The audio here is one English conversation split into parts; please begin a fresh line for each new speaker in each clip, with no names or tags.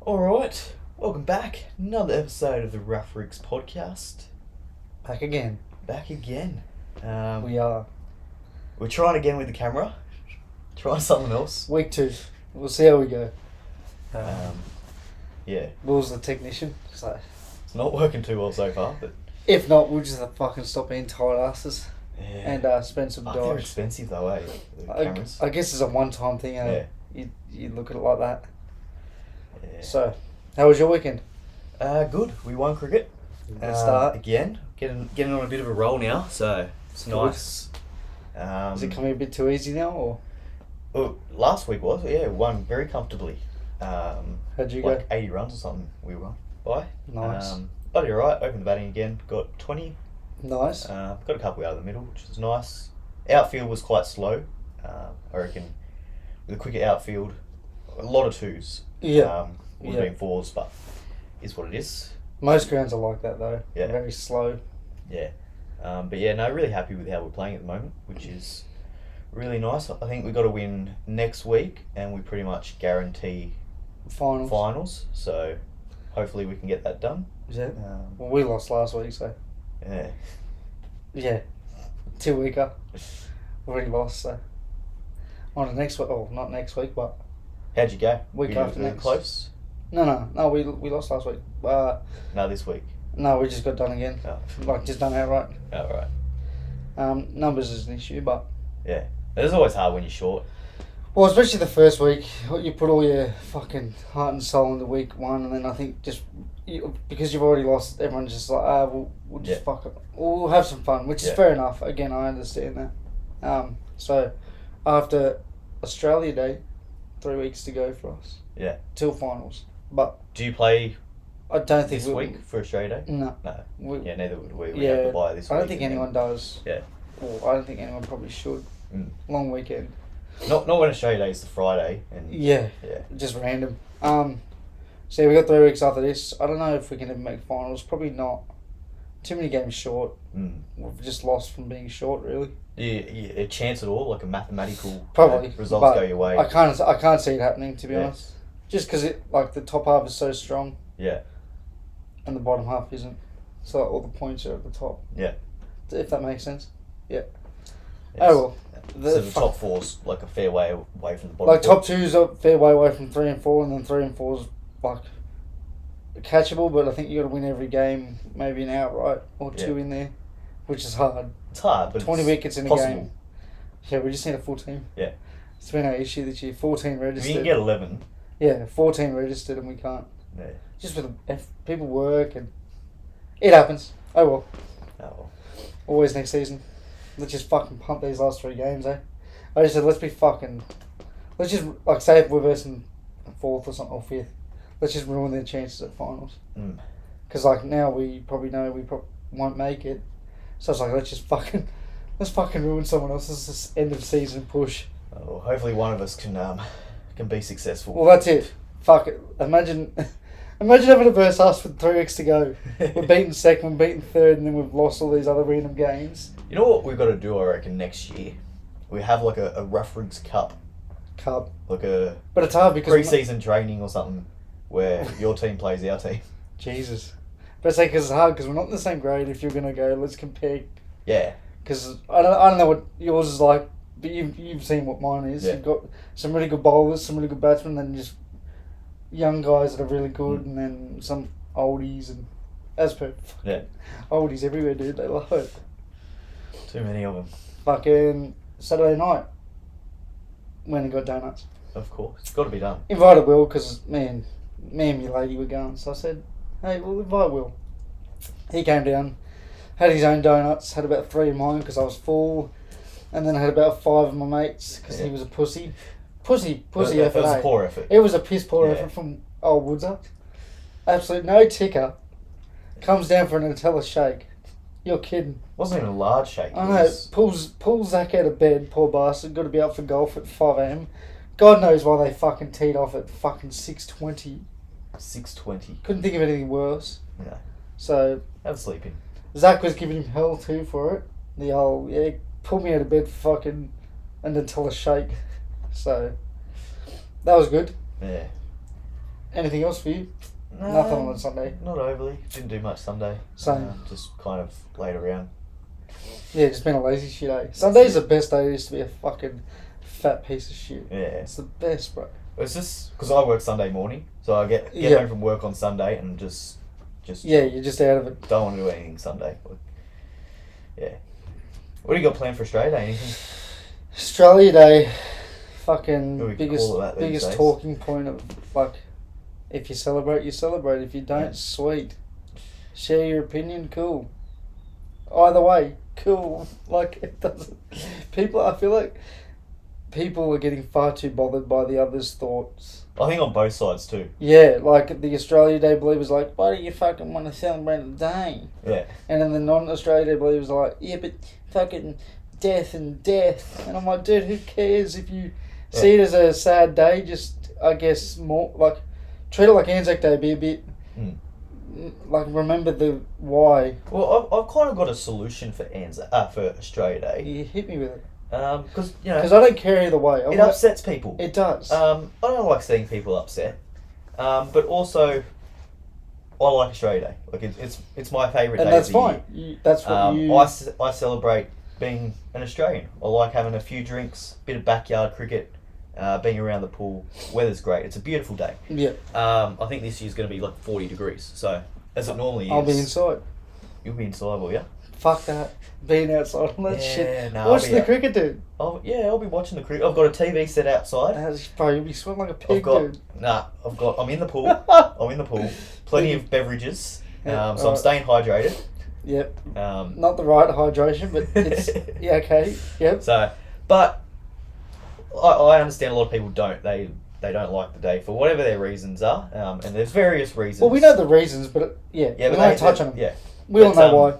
Alright, welcome back. Another episode of the Rough Rigs podcast.
Back again.
Back again.
We are.
We're trying again with the camera. Trying something else.
Week 2. We'll see how we go.
Yeah.
Will's the technician, so
It's not working too well so far, but
if not, we'll just fucking stop being tight asses
yeah.
and spend some
They're
dollars.
expensive though, eh? The cameras.
I guess it's a one-time thing. You look at it like that.
Yeah.
So, how was your weekend?
Good. We won cricket.
Good start.
Again. Getting on a bit of a roll now, so it's
Good.
nice.
Is it coming a bit too easy now, or
Well, last week was, yeah, won very comfortably.
how'd you
like
go?
80 runs or something we won by.
Nice.
I did alright, opened the batting again, got 20.
Nice.
Got a couple out of the middle, which was nice. Outfield was quite slow. I reckon with a quicker outfield, a lot of twos.
Yeah.
Would
Yeah.
have been fours, but is what it is.
Most grounds are like that though.
Yeah.
They're very slow.
Yeah. But yeah, no, really happy with how we're playing at the moment, which is really nice. I think we've got to win next week, and we pretty much guarantee finals. So hopefully we can get that done.
Is it?
Um,
Well, we lost last week, so
yeah.
yeah, 2 weeker. Already lost, so on to next week. Oh, not next week, but
How'd you go?
Week
Were you
after next.
Close?
no. We lost last week.
No, this week.
No, we just got done again.
Oh,
Like just done outright.
oh right.
Numbers is an issue, but
Yeah. It is always hard when you're short.
well, especially the first week, you put all your fucking heart and soul into week 1, and then I think because you've already lost, everyone's just like, we'll just
Yeah.
fuck it. We'll have some fun, which is
Yeah.
fair enough. Again, I understand that. So after Australia Day, 3 weeks to go for us
Yeah.
till finals. But
Do you play
I don't think
this
we'll-
week for Australia Day?
No.
No. Yeah, neither would we. We
Yeah,
have to buy this week.
I don't think
and then-
anyone does.
Yeah.
Well, I don't think anyone probably should.
Mm.
Long weekend.
Not when Australia Day is the Friday. And
Yeah,
Yeah.
just random. So we got 3 weeks after this. I don't know if we can even make finals. Probably not. Too many games short.
Mm.
We've just lost from being short, really.
A chance at all, like a mathematical
Probably
results
but
go your way.
I can't see it happening, to be
Yeah.
honest. Just because the top half is so strong
Yeah.
and the bottom half isn't. So all the points are at the top.
Yeah.
If that makes sense. Yeah.
Yes.
Oh well.
So the top four's like a fair way away from the bottom.
Like top 2's a fair way away from 3 and 4, and then 3 and 4's like catchable, but I think you got to win every game, maybe an outright or 2 in there, which is hard.
It's hard, but
20
it's
wickets in a
possible.
game. Yeah, we just need a full team.
Yeah.
It's been our issue this year. 14
If
registered.
you can get 11.
Yeah, 14 registered and we can't.
Yeah.
Just with people work and it happens. Oh well.
Oh well.
Always next season. Let's just fucking punt these last 3 games, eh? I just said let's just like say if we're versing 4th or something or 5th. Let's just ruin their chances at finals. Because like now we probably know we won't make it. So it's like let's fucking ruin someone else's end of season push.
Oh, hopefully one of us can be successful.
Well, that's it. Fuck it. Imagine having to verse us with 3 weeks to go. We're beaten second, we're beaten third, and then we've lost all these other random games.
You know what we've got to do, I reckon, next year? We have like a Rough Rigs Cup. Like a
But it's hard because
pre-season training or something where your team plays our team.
Jesus. But it's hard because we're not in the same grade. If you're gonna go, let's compare.
Yeah.
Because I don't know what yours is like, but you've seen what mine is.
Yeah.
You've got some really good bowlers, some really good batsmen, and just young guys that are really good, and then some oldies and
Yeah.
oldies everywhere, dude. They love it.
Too many of them.
Fucking Saturday night, went and got donuts.
Of course. It's got to be done.
Invited Will because me and my lady were going, so I said, "Hey, we'll invite Will." He came down, had his own donuts, had about 3 of mine because I was full, and then I had about 5 of my mates because he was a pussy. Pussy
It
effort.
was
eh?
a poor effort.
It was a piss poor
Yeah.
effort from old Woodsuck. Absolute no ticker. Comes down for a Nutella shake. You're kidding.
Wasn't even a large shake.
I know. Pulls Zach out of bed, poor bastard. Got to be up for golf at 5 a.m. God knows why they fucking teed off at fucking 6:20.
6:20.
Couldn't think of anything worse.
Yeah.
So
Have sleeping.
Zach was giving him hell too for it. The old pulled me out of bed for fucking a Nutella shake. So that was good.
Yeah.
Anything else for you?
No,
Nothing on Sunday.
Not overly. Didn't do much Sunday.
Same.
Just kind of laid around.
Yeah, just been a lazy shit, eh? Sunday's the best day. It used to be a fucking fat piece of shit.
Yeah.
It's the best, bro.
It's just because I work Sunday morning, so I get home from work on Sunday and just
yeah, you're just out of it.
Don't want to do anything Sunday. Yeah. What do you got planned for Australia Day? Anything?
Australia Day, fucking biggest
days?
talking point of like, if you celebrate, you celebrate. If you don't, sweet. Share your opinion, cool. Either way, cool. Like, it doesn't. I feel like people are getting far too bothered by the other's thoughts.
I think on both sides too.
Yeah, like the Australia Day believers like, why do you fucking want to celebrate the day?
Yeah.
And then the non-Australia Day believers are like, yeah, but fucking death and death. And I'm like, dude, who cares if you see it as a sad day? Just, I guess, more like, treat it like Anzac Day, be a bit, like, remember the why.
Well, I've kind of got a solution for for Australia Day.
You hit me with it.
Because
I don't care either way.
It upsets people.
It does.
I don't like seeing people upset, but also I like Australia Day. Like it's my favourite day.
And that's
of the
fine.
year.
That's what you.
I celebrate being an Australian. I like having a few drinks, bit of backyard cricket, being around the pool. Weather's great. It's a beautiful day.
Yeah.
I think this year's going to be like 40 degrees. So as it normally is.
I'll be inside.
You'll be inside, will you?
Fuck that. Being outside on that shit.
No,
Watch the cricket, dude.
I'll be watching the cricket. I've got a TV set outside.
Bro, you'll be sweating like a pig, dude.
I'm in the pool. I'm in the pool. Plenty of beverages. So I'm staying hydrated.
Yep. Not the right hydration, but it's okay. Yep.
So, but I understand a lot of people don't. They don't like the day for whatever their reasons are. And there's various reasons.
Well, we know the reasons, but we won't touch on them.
Yeah.
We all know why.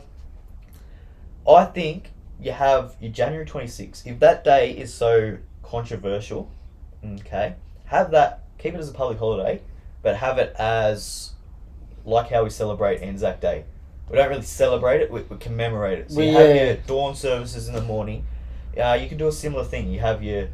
I think you have your January 26th. If that day is so controversial, okay, keep it as a public holiday, but have it as like how we celebrate Anzac Day. We don't really celebrate it, we commemorate it. So you have your dawn services in the morning. You can do a similar thing. You have your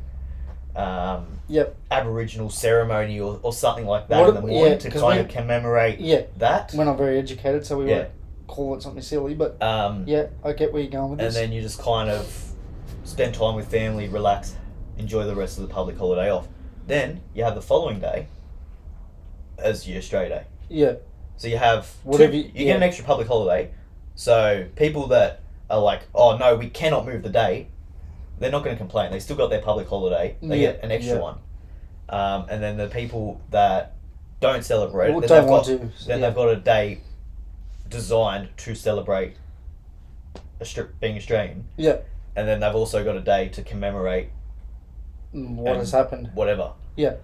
Aboriginal ceremony or something like that in the morning to kind of commemorate that.
We're not very educated, so we won't call it something silly, but I get where you're going with this.
And then you just kind of spend time with family, relax, enjoy the rest of the public holiday off. Then you have the following day as your Australia Day.
Yeah.
So you have you get an extra public holiday. So people that are like, oh no, we cannot move the day, they're not going to complain. They still got their public holiday. They get an extra one. And then the people that don't celebrate it, they've got a day designed to celebrate being Australian.
Yeah.
And then they've also got a day to commemorate
what has happened.
Whatever.
Yeah.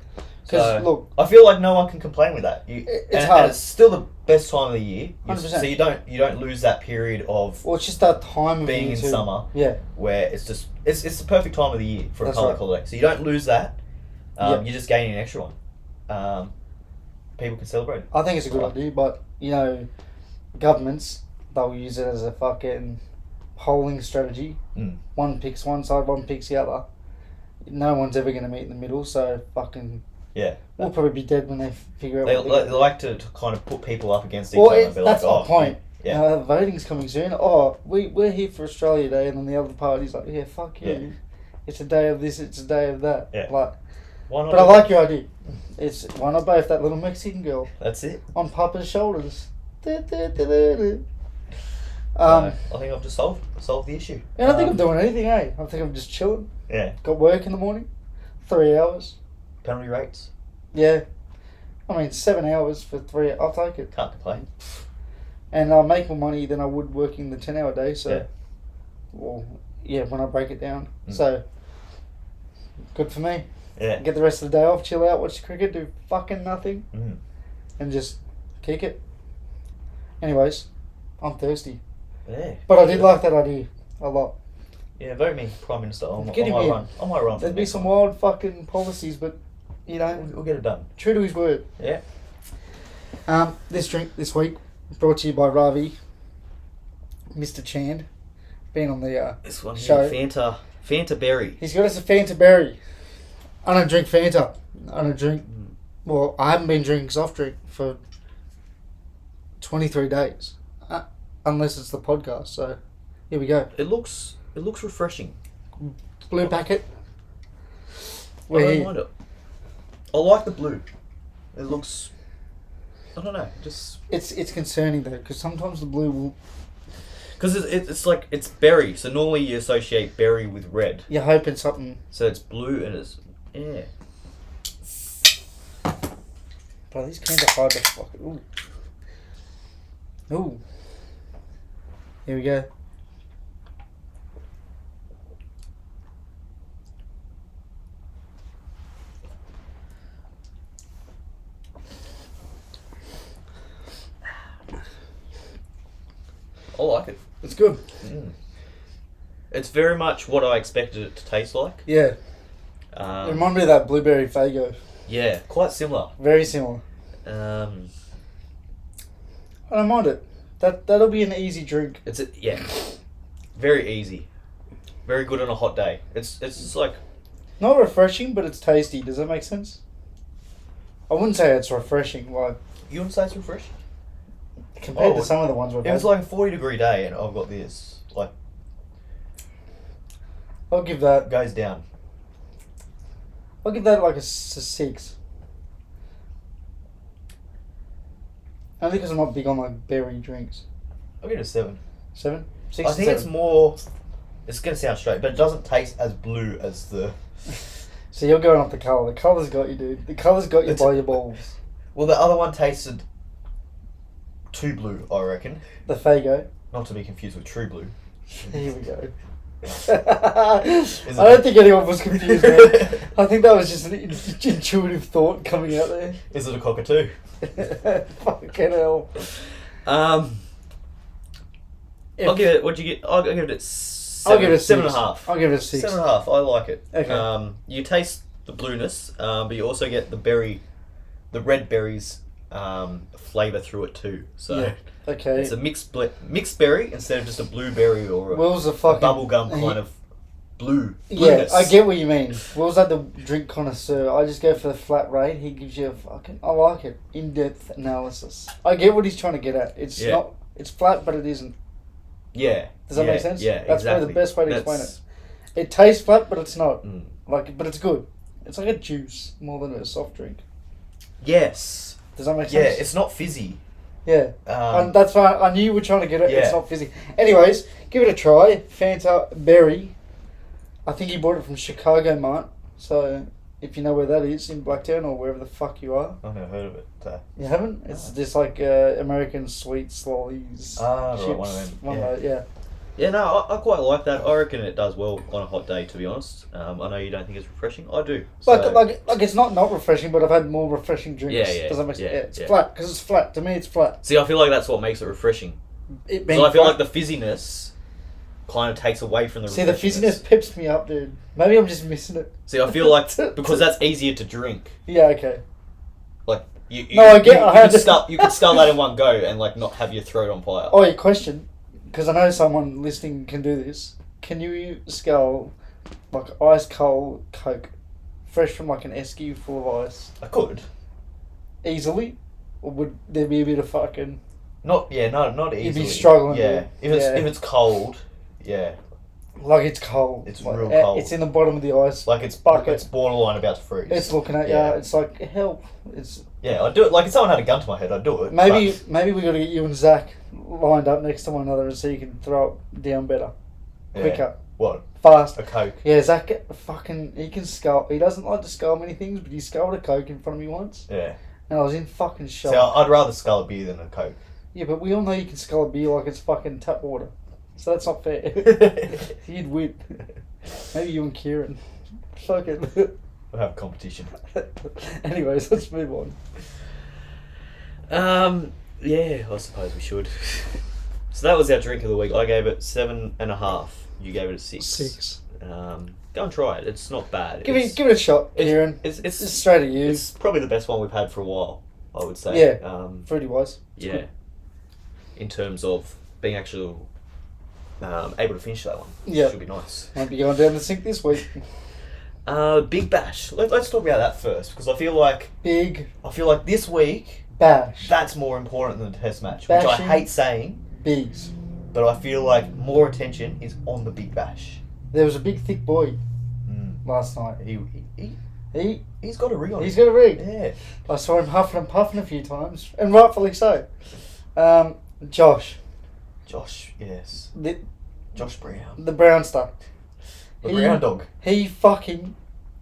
So look, I feel like no one can complain with that.
It's hard.
And it's still the best time of the year.
100%.
So you don't lose that period of.
Well, it's just that time of
being in summer.
Yeah.
Where it's the perfect time of the year for a public holiday. So you don't lose that. You're just gaining an extra one. People can celebrate.
I think it's a good idea, but governments, they'll use it as a fucking polling strategy. One picks one side, one picks the other. No one's ever going to meet in the middle, so fucking...
Yeah.
We'll probably be dead when they figure out
they like to kind of put people up against each other.
That's my point.
Yeah.
Voting's coming soon. Oh, we're here for Australia Day, and then the other party's like, yeah, fuck you. Yeah. It's a day of this, it's a day of that.
Yeah.
Like,
why not?
But I like your idea. Why not both? That little Mexican girl.
That's it.
On Papa's shoulders. I
think I've just solved the issue.
I don't think I'm doing anything, I think I'm just chilling.
Yeah.
Got work in the morning. 3 hours.
Penalty rates?
Yeah. I mean, 7 hours for 3 I'll take it.
Can't complain.
And I'll make more money than I would working the 10-hour day, so...
Yeah.
Well, when I break it down. So, good for me.
Yeah.
Get the rest of the day off, chill out, watch cricket, do fucking nothing. And just kick it. Anyways, I'm thirsty.
Yeah.
But I did like that idea a lot.
Yeah, vote me Prime Minister. I might run.
There'd be some wild fucking policies, but,
we'll get it done.
True to his word.
Yeah.
This drink this week, brought to you by Ravi, Mr. Chand, been on the
this one
show.
Here, Fanta Berry.
He's got us a Fanta Berry. I don't drink Fanta. I don't drink Well, I haven't been drinking soft drink for 23 days. Unless it's the podcast, so here we go.
It looks refreshing.
Blue packet.
I don't mind it. I like the blue. It looks... I don't know, just...
It's concerning though, because sometimes the blue will...
Because it's like, it's berry, so normally you associate berry with red.
You're hoping something...
So it's blue and it's... Yeah.
Bro, these cans are hard to fucking... Ooh. Ooh. Here we go.
I like it.
It's good.
It's very much what I expected it to taste like.
Yeah. It reminded me of that blueberry Faygo.
Yeah, quite similar.
Very similar. I don't mind it. That'll be an easy drink.
Yeah, very easy, very good on a hot day. It's just like
not refreshing, but it's tasty. Does that make sense? I wouldn't say it's refreshing. Like
you wouldn't say it's refreshing
compared to some of the ones we've had.
It was like a 40-degree day, and I've got this. Like,
I'll give that
goes down.
I'll give that like a 6. Only because I'm not big on like berry drinks.
I'll give it a 7.
7? 6
I think
7.
it's more... It's going to sound straight, but it doesn't taste as blue as the...
So you're going off the colour. The colour's got you, dude. The colour's got you by your balls.
Well, the other one tasted too blue, I reckon.
The Faygo.
Not to be confused with True Blue.
Here we go. I don't think anyone was confused there. I think that was just an intuitive thought coming out there.
Is it a cockatoo?
Fucking hell.
I'll give it. What'd you get? I'll give it.
I'll give it a
7.5.
I'll give it a 6.
7.5. I like it.
Okay.
You taste the blueness, but you also get the red berries flavour through it too. So
yeah. Okay.
it's a mixed berry instead of just a blueberry or a bubblegum kind of blueness.
Yeah, I get what you mean. Will's like the drink connoisseur. I just go for the flat rate. He gives you I like it. In-depth analysis. I get what he's trying to get at. It's flat, but it isn't.
Yeah.
Does that make sense?
Yeah,
That's
exactly.
probably the best way to explain it. It tastes flat, but it's not.
Mm.
But it's good. It's like a juice more than a soft drink.
Yes.
Does that make sense?
Yeah, it's not fizzy.
Yeah. And that's why I knew you were trying to get it.
Yeah.
It's not fizzy. Anyways, give it a try. Fanta Berry. I think he bought it from Chicago Mart. So if you know where that is, in Blacktown or wherever the fuck you are.
I've never heard of it.
You haven't? It's just like American sweet lollies.
Ah, right,
chips,
one of them.
One of those, yeah.
Yeah, no, I quite like that. I reckon it does well on a hot day, to be honest. I know you don't think it's refreshing. I do. So.
Like it's not refreshing, but I've had more refreshing drinks.
Yeah.
Does that make sense?
Yeah,
It's flat, because it's flat. To me, it's flat.
See, I feel like that's what makes it refreshing. So I feel like the fizziness kind of takes away from the
See, the fizziness pips me up, dude. Maybe I'm just missing it.
See, I feel like, because that's easier to drink.
Yeah, okay.
Like,
I get
you could scull that in one go and, like, not have your throat on fire.
Oh, your question, because I know someone listening can do this. Can you scull, like, ice cold Coke, fresh from, like, an esky full of ice?
I could.
Easily? Or would there be a bit of fucking...
Not easily.
You'd be struggling.
Yeah. If it's cold, yeah.
Like it's cold.
It's
like,
real cold.
It's in the bottom of the ice.
Like it's
bucket.
It's borderline about to freeze.
It's looking at you. It's like, help.
Yeah, I'd do it. Like if someone had a gun to my head, I'd do it.
Maybe we got to get you and Zach lined up next to one another and so you can throw it down better.
Yeah.
Quicker.
What?
Fast.
A Coke.
Yeah, Zach, he can scull. He doesn't like to scull many things, but he sculled a Coke in front of me once.
Yeah.
And I was in fucking shock.
See, I'd rather scull a beer than a Coke.
Yeah, but we all know you can scull a beer like it's fucking tap water. So that's not fair. You'd win. Maybe you and Kieran. Fuck it.
We'll have competition.
Anyways, let's move on.
Yeah, I suppose we should. So that was our drink of the week. I gave it 7.5. You gave it a 6.
6.
Go and try it. It's not bad.
Give it a shot, Kieran.
It's
straight at you.
It's probably the best one we've had for a while, I would say.
Yeah. Fruity wise.
Yeah. Good. In terms of being actually able to finish that one.
Yeah.
Should be nice.
Might be going down the sink this week.
Big Bash. Let's talk about that first, because I feel like this week
Bash.
That's more important than the Test match,
Bashing,
which I hate saying.
Bigs.
But I feel like more attention is on the Big Bash.
There was a big thick boy last night.
He's got a ring on.
He's got a ring.
Yeah.
I saw him huffing and puffing a few times, and rightfully so. Josh,
Yes. Josh Brown.
The brown stuck.
The brown dog.
He fucking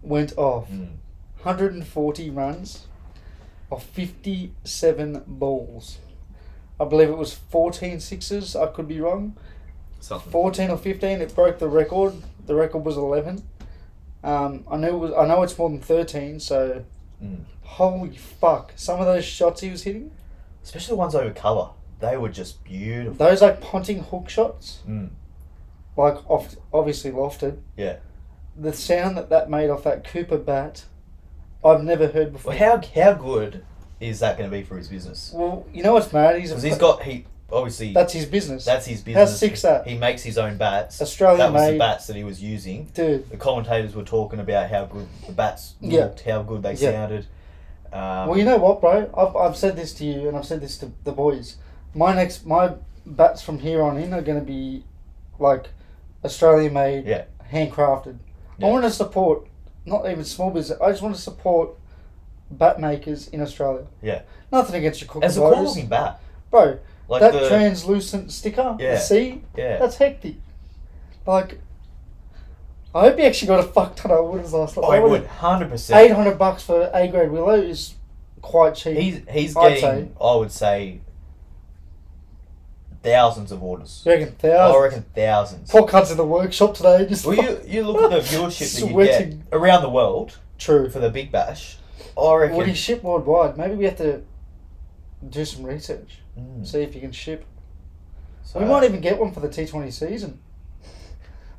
went off. 140 runs of 57 balls. I believe it was 14 sixes. I could be wrong.
Something.
14 or 15. It broke the record. The record was 11. I know it's more than 13. So, holy fuck! Some of those shots he was hitting,
especially the ones over cover, they were just beautiful.
Those like punting hook shots, like obviously lofted.
Yeah.
The sound that made off that Cooper bat, I've never heard before.
Well, how good is that going to be for his business?
Well, you know what's mad?
Obviously
that's his business.
How's
sick's that?
He makes his own bats.
Australian
That was
made
the bats that he was using.
Dude.
The commentators were talking about how good the bats looked, how good they sounded.
Well, you know what, bro? I've said this to you, and I've said this to the boys. My bats from here on in are going to be like Australian made, handcrafted.
Yeah.
I want to support not even small business. I just want to support bat makers in Australia.
Yeah.
Nothing against your cooking.
As a cool looking bat,
bro.
Like
that translucent sticker, see?
Yeah.
That's hectic. Like, I hope he actually got a fuck ton of orders last night.
I would, 100%.
$800 for A-grade Willow is quite cheap.
He's getting, I would say, thousands of orders.
You reckon thousands?
I reckon thousands.
Poor cunts in the workshop today. Just
you look at the viewership that you get around the world.
True.
For the Big Bash. I reckon.
Would he ship worldwide? Maybe we have to do some research. See if you can ship. So we might even get one for the T20 season.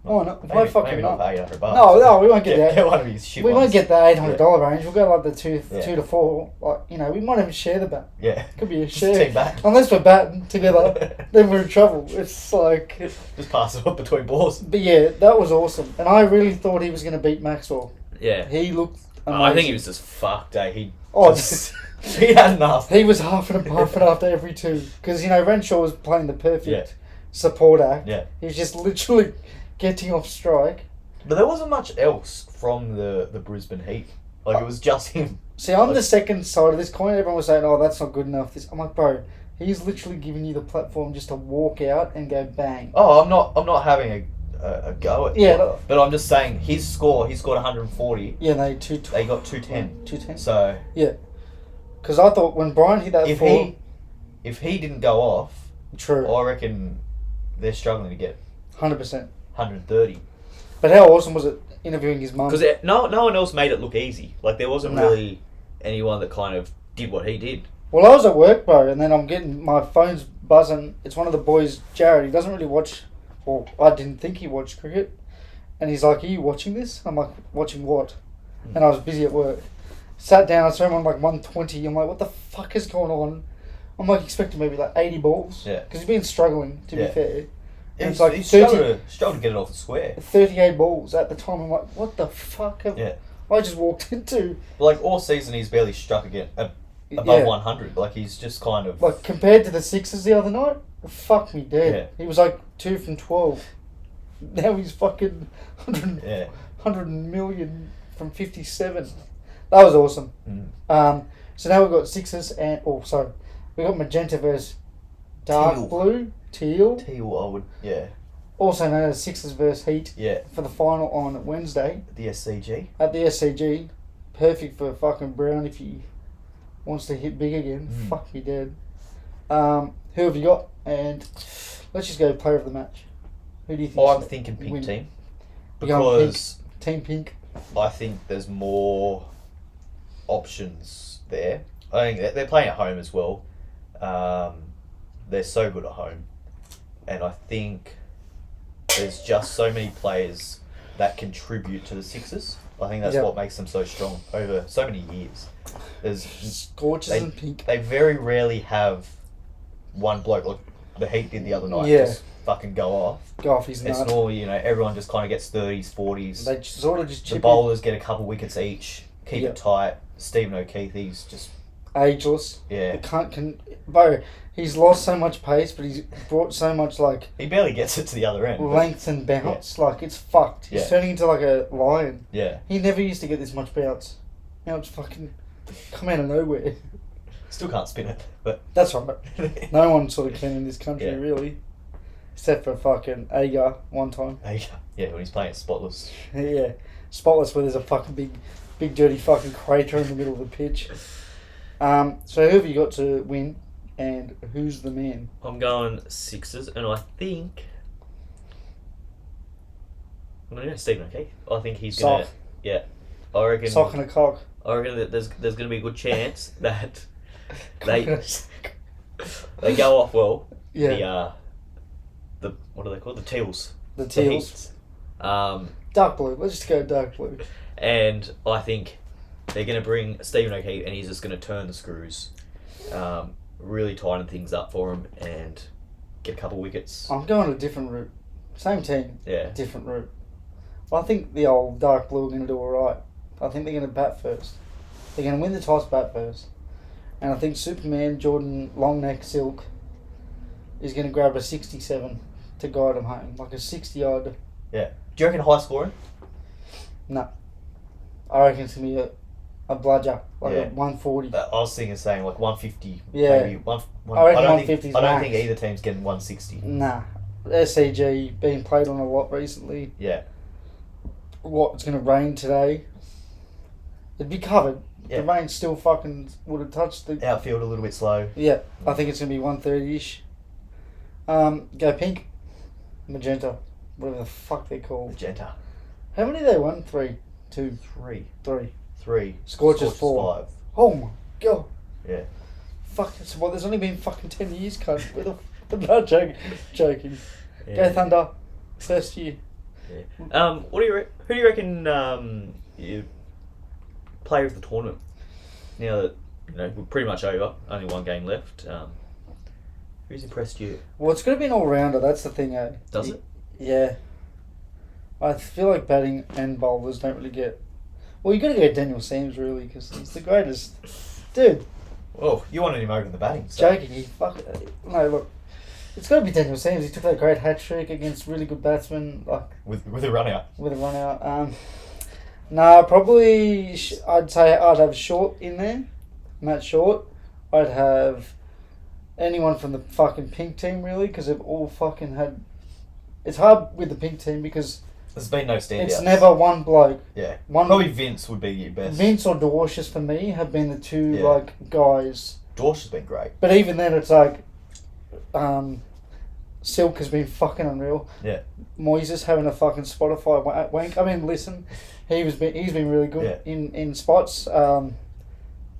Oh no!
Maybe not for $800.
No, we won't get that.
Get one of these shit
We
ones.
won't get the $800 range. We'll go like the two to four. Like we might even share the bat.
Yeah,
could be a share.
Team bat.
Unless we're batting together, then we're in trouble. It's like
just pass it up between balls.
But yeah, that was awesome, and I really thought he was going to beat Maxwell.
Yeah,
he looked amazing.
I think he was just fucked. He had enough.
He was huffing and puffing after every two because Renshaw was playing the perfect support act.
Yeah,
he was just literally getting off strike.
But there wasn't much else from the Brisbane Heat. Like it was just him.
See, I'm the second side of this coin. Everyone was saying, "Oh, that's not good enough." I'm like, bro, he's literally giving you the platform just to walk out and go bang.
Oh, I'm not having a go at
it.
But I'm just saying his score. He scored 140.
Yeah,
they got 210.
210.
So
yeah, because I thought when Brian hit that
if he didn't go off,
true,
I reckon they're struggling to get
100%.
130.
But how awesome was it interviewing his mum?
Because no one else made it look easy. Like there wasn't really anyone that kind of did what he did.
Well, I was at work, bro, and then I'm getting my phone's buzzing. It's one of the boys, Jared. He doesn't really watch, or I didn't think he watched cricket. And he's like, "Are you watching this?" I'm like, "Watching what?" And I was busy at work. Sat down, I saw him on like 120. I'm like, "What the fuck is going on?" I'm like expecting maybe like 80 balls.
Yeah.
Because he's been struggling, to be fair.
And it's like he struggled to get it off the square.
38 balls at the time. I'm like, what the fuck have I just walked into?
Like all season, he's barely struck again above 100. Like he's just kind of
like compared to the Sixers the other night. Fuck me dead.
Yeah.
He was like 2 from 12. Now he's fucking 100 million from 57. That was awesome. So now we've got Sixers and we got magenta versus dark blue. Teal,
I would,
also known as Sixers versus Heat.
Yeah.
For the final on Wednesday.
At the SCG.
At the SCG. Perfect for fucking Brown if he wants to hit big again. Fuck me dead. Who have you got? And let's just go player of the match. Who do you think?
I'm thinking pink team. Because
Team Pink.
I think there's more options there. I think they're playing at home as well. They're so good at home. And I think there's just so many players that contribute to the Sixers. I think that's what makes them so strong over so many years.
Scorches and Pink.
They very rarely have one bloke. Like the Heat did the other night,
Yeah.
just fucking go off.
Go off his
It's
nut.
normally, everyone just kind of gets 30s, 40s.
They sort of just
The
chip
bowlers get a couple wickets each, keep
Yep.
it tight. Stephen O'Keefe, he's just...
ageless.
Yeah.
Bro, he's lost so much pace, but he's brought so much,
He barely gets it to the other end.
length and bounce. Like, it's fucked. He's turning into like a lion.
Yeah.
He never used to get this much bounce. Now it's fucking come out of nowhere.
Still can't spin it, but...
That's right. No one sort of can in this country, really. Except for fucking Agar one time.
Yeah, when he's playing Spotless.
Yeah. Spotless where there's a fucking big dirty fucking crater in the middle of the pitch. So who have you got to win, and who's the man?
I'm going Sixers, and I think... I'm going to go Stephen O'Keefe. I think he's going to... Yeah. I reckon...
Sock and a cock.
I reckon that there's going to be a good chance that they go off well.
Yeah.
The what are they called? The Teals.
The Teals. Dark blue. Let's just go dark blue.
And I think they're going to bring Stephen O'Keefe, and he's just going to turn the screws, really tighten things up for him, and get a couple wickets.
I'm going a different route. Same team.
Yeah.
Different route. Well, I think the old dark blue are going to do all right. I think they're going to bat first. They're going to win the toss, bat first. And I think Superman, Jordan, Longneck, Silk is going to grab a 67 to guide them home. Like a 60-odd.
Yeah. Do you reckon high scoring?
No. I reckon it's going to be a bludger. Like a 140.
I was thinking saying like 150.
Yeah.
Maybe one,
I reckon
I don't
150
think,
is
I don't
max.
think either team's getting 160.
Nah. SCG being played on a lot recently.
Yeah.
It's going to rain today. It'd be covered.
Yeah.
The rain still fucking would have touched the...
Outfield a little bit slow.
Yeah, I think it's going to be 130-ish. Go pink. Magenta. Whatever the fuck they're called.
Magenta.
How many they won? 3, 2,
3.
3. Scorchers 4.
5.
Oh my god.
Yeah.
Fuck, it's, well, there's only been fucking 10 years, cunt. I'm not joking.
Yeah.
Go Thunder. First year.
Yeah. Who do you reckon you player of the tournament? Now that we're pretty much over, only one game left. Who's impressed you?
Well, it's going to be an all-rounder, that's the thing, eh?
Does it?
Yeah. I feel like batting and bowlers don't really get... Well, you got to go Daniel Sams, really, because he's the greatest. Dude.
Well, you wanted him over in the batting. So.
Joking, he fucking... No, look. It's got to be Daniel Sams. He took that great hat-trick against really good batsmen. Like
With a run-out.
With a run-out. No, probably... I'd say I'd have Short in there. Matt Short. I'd have... anyone from the fucking pink team, really, because they've all fucking had... It's hard with the pink team because...
There's been no standouts.
It's never one bloke.
Yeah. Probably Vince would be your best.
Vince or Dorcius, for me, have been the two, guys.
Dorcius has been great.
But even then, it's like... Silk has been fucking unreal.
Yeah.
Moises having a fucking Spotify wank. I mean, listen, he's been really good in spots.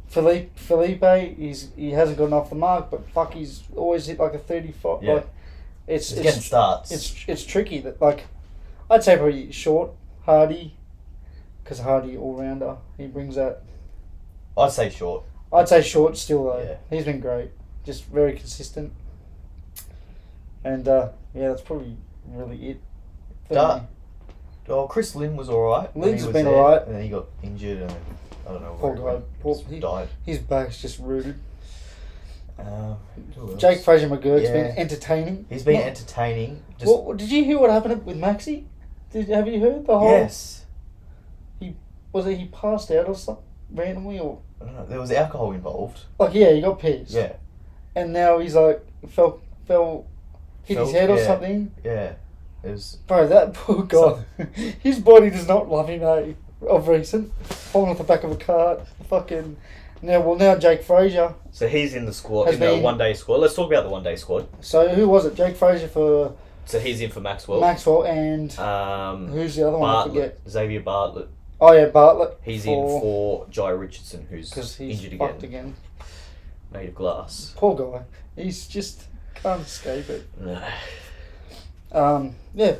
Felipe, he hasn't gotten off the mark, but fuck, he's always hit like a 35.
Yeah.
Like, it's
getting starts.
It's tricky that I'd say probably Short, Hardy, because Hardy all rounder. He brings that.
I'd say Short.
I'd say Short still though.
Yeah.
He's been great, just very consistent. And that's probably really it.
Oh, Chris Lynn was alright.
Lynn's been alright.
And then he got injured and I don't know.
Poor guy.
He died.
His back's just rooted.
Who else?
Jake Fraser McGurk's been entertaining.
He's been entertaining.
Did you hear what happened with Maxi? Have you heard the whole?
Yes.
He passed out or something randomly, or
I don't know. There was alcohol involved.
He got pissed.
Yeah.
And now he's like hit his head or something.
Yeah. It was.
Bro, that poor guy. His body does not love him, eh? Of recent, falling off the back of a cart. Fucking. Now Jake Fraser.
So he's in the squad, in the one-day squad. Let's talk about the one-day squad.
So who was it? Jake Fraser for...
So he's in for Maxwell.
And... who's the other one?
Bartlett,
I forget.
Xavier Bartlett.
Oh yeah, Bartlett.
He's in for Jai Richardson, who's injured
again.
Made of glass.
Poor guy. He's just... can't escape it.
No.
Yeah.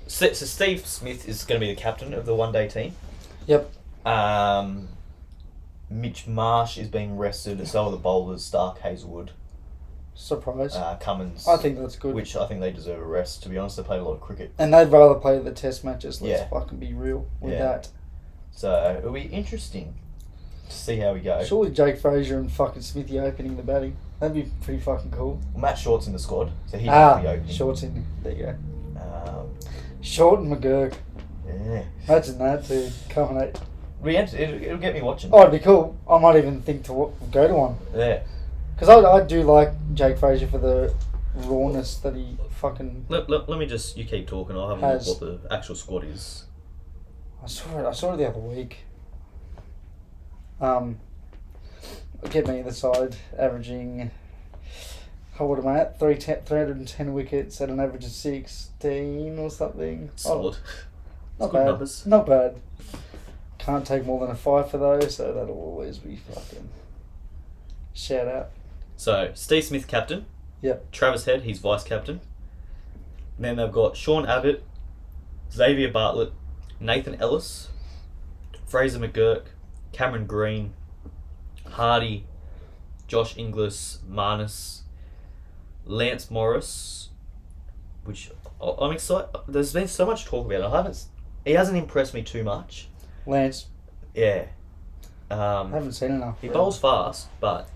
So Steve Smith is going to be the captain of the one-day team.
Yep.
Mitch Marsh is being rested. So are the bowlers, Stark, Hazelwood.
Surprise.
Cummins.
I think that's good.
Which I think they deserve a rest, to be honest. They played a lot of cricket.
And they'd rather play the test matches. Let's fucking be real with that.
So it'll be interesting to see how we go.
Surely Jake Fraser and fucking Smithy opening the batting. That'd be pretty fucking cool.
Well, Matt Short's in the squad, so he can be opening.
Short's in. There you go.
Short
and McGurk.
Yeah.
Imagine that, dude. Coming out.
It'll get me watching.
Oh, it'd be cool. I might even think to go to one.
Yeah.
Because I do like Jake Fraser for the rawness that he fucking...
Let me just... You keep talking. I'll have a look what the actual squad is.
I saw it the other week. Get me the side, averaging... What am I at? 310 wickets at an average of 16 or something.
Solid.
Not
good
bad.
Numbers.
Not bad. Can't take more than a 5 for those, so that'll always be fucking... Shout out.
So, Steve Smith captain.
Yep.
Travis Head, he's vice captain. And then they've got Sean Abbott, Xavier Bartlett, Nathan Ellis, Fraser McGurk, Cameron Green, Hardy, Josh Inglis, Marnus, Lance Morris, which I'm excited. There's been so much talk about it. He hasn't impressed me too much.
Lance.
Yeah.
I haven't seen enough.
He bowls fast, but...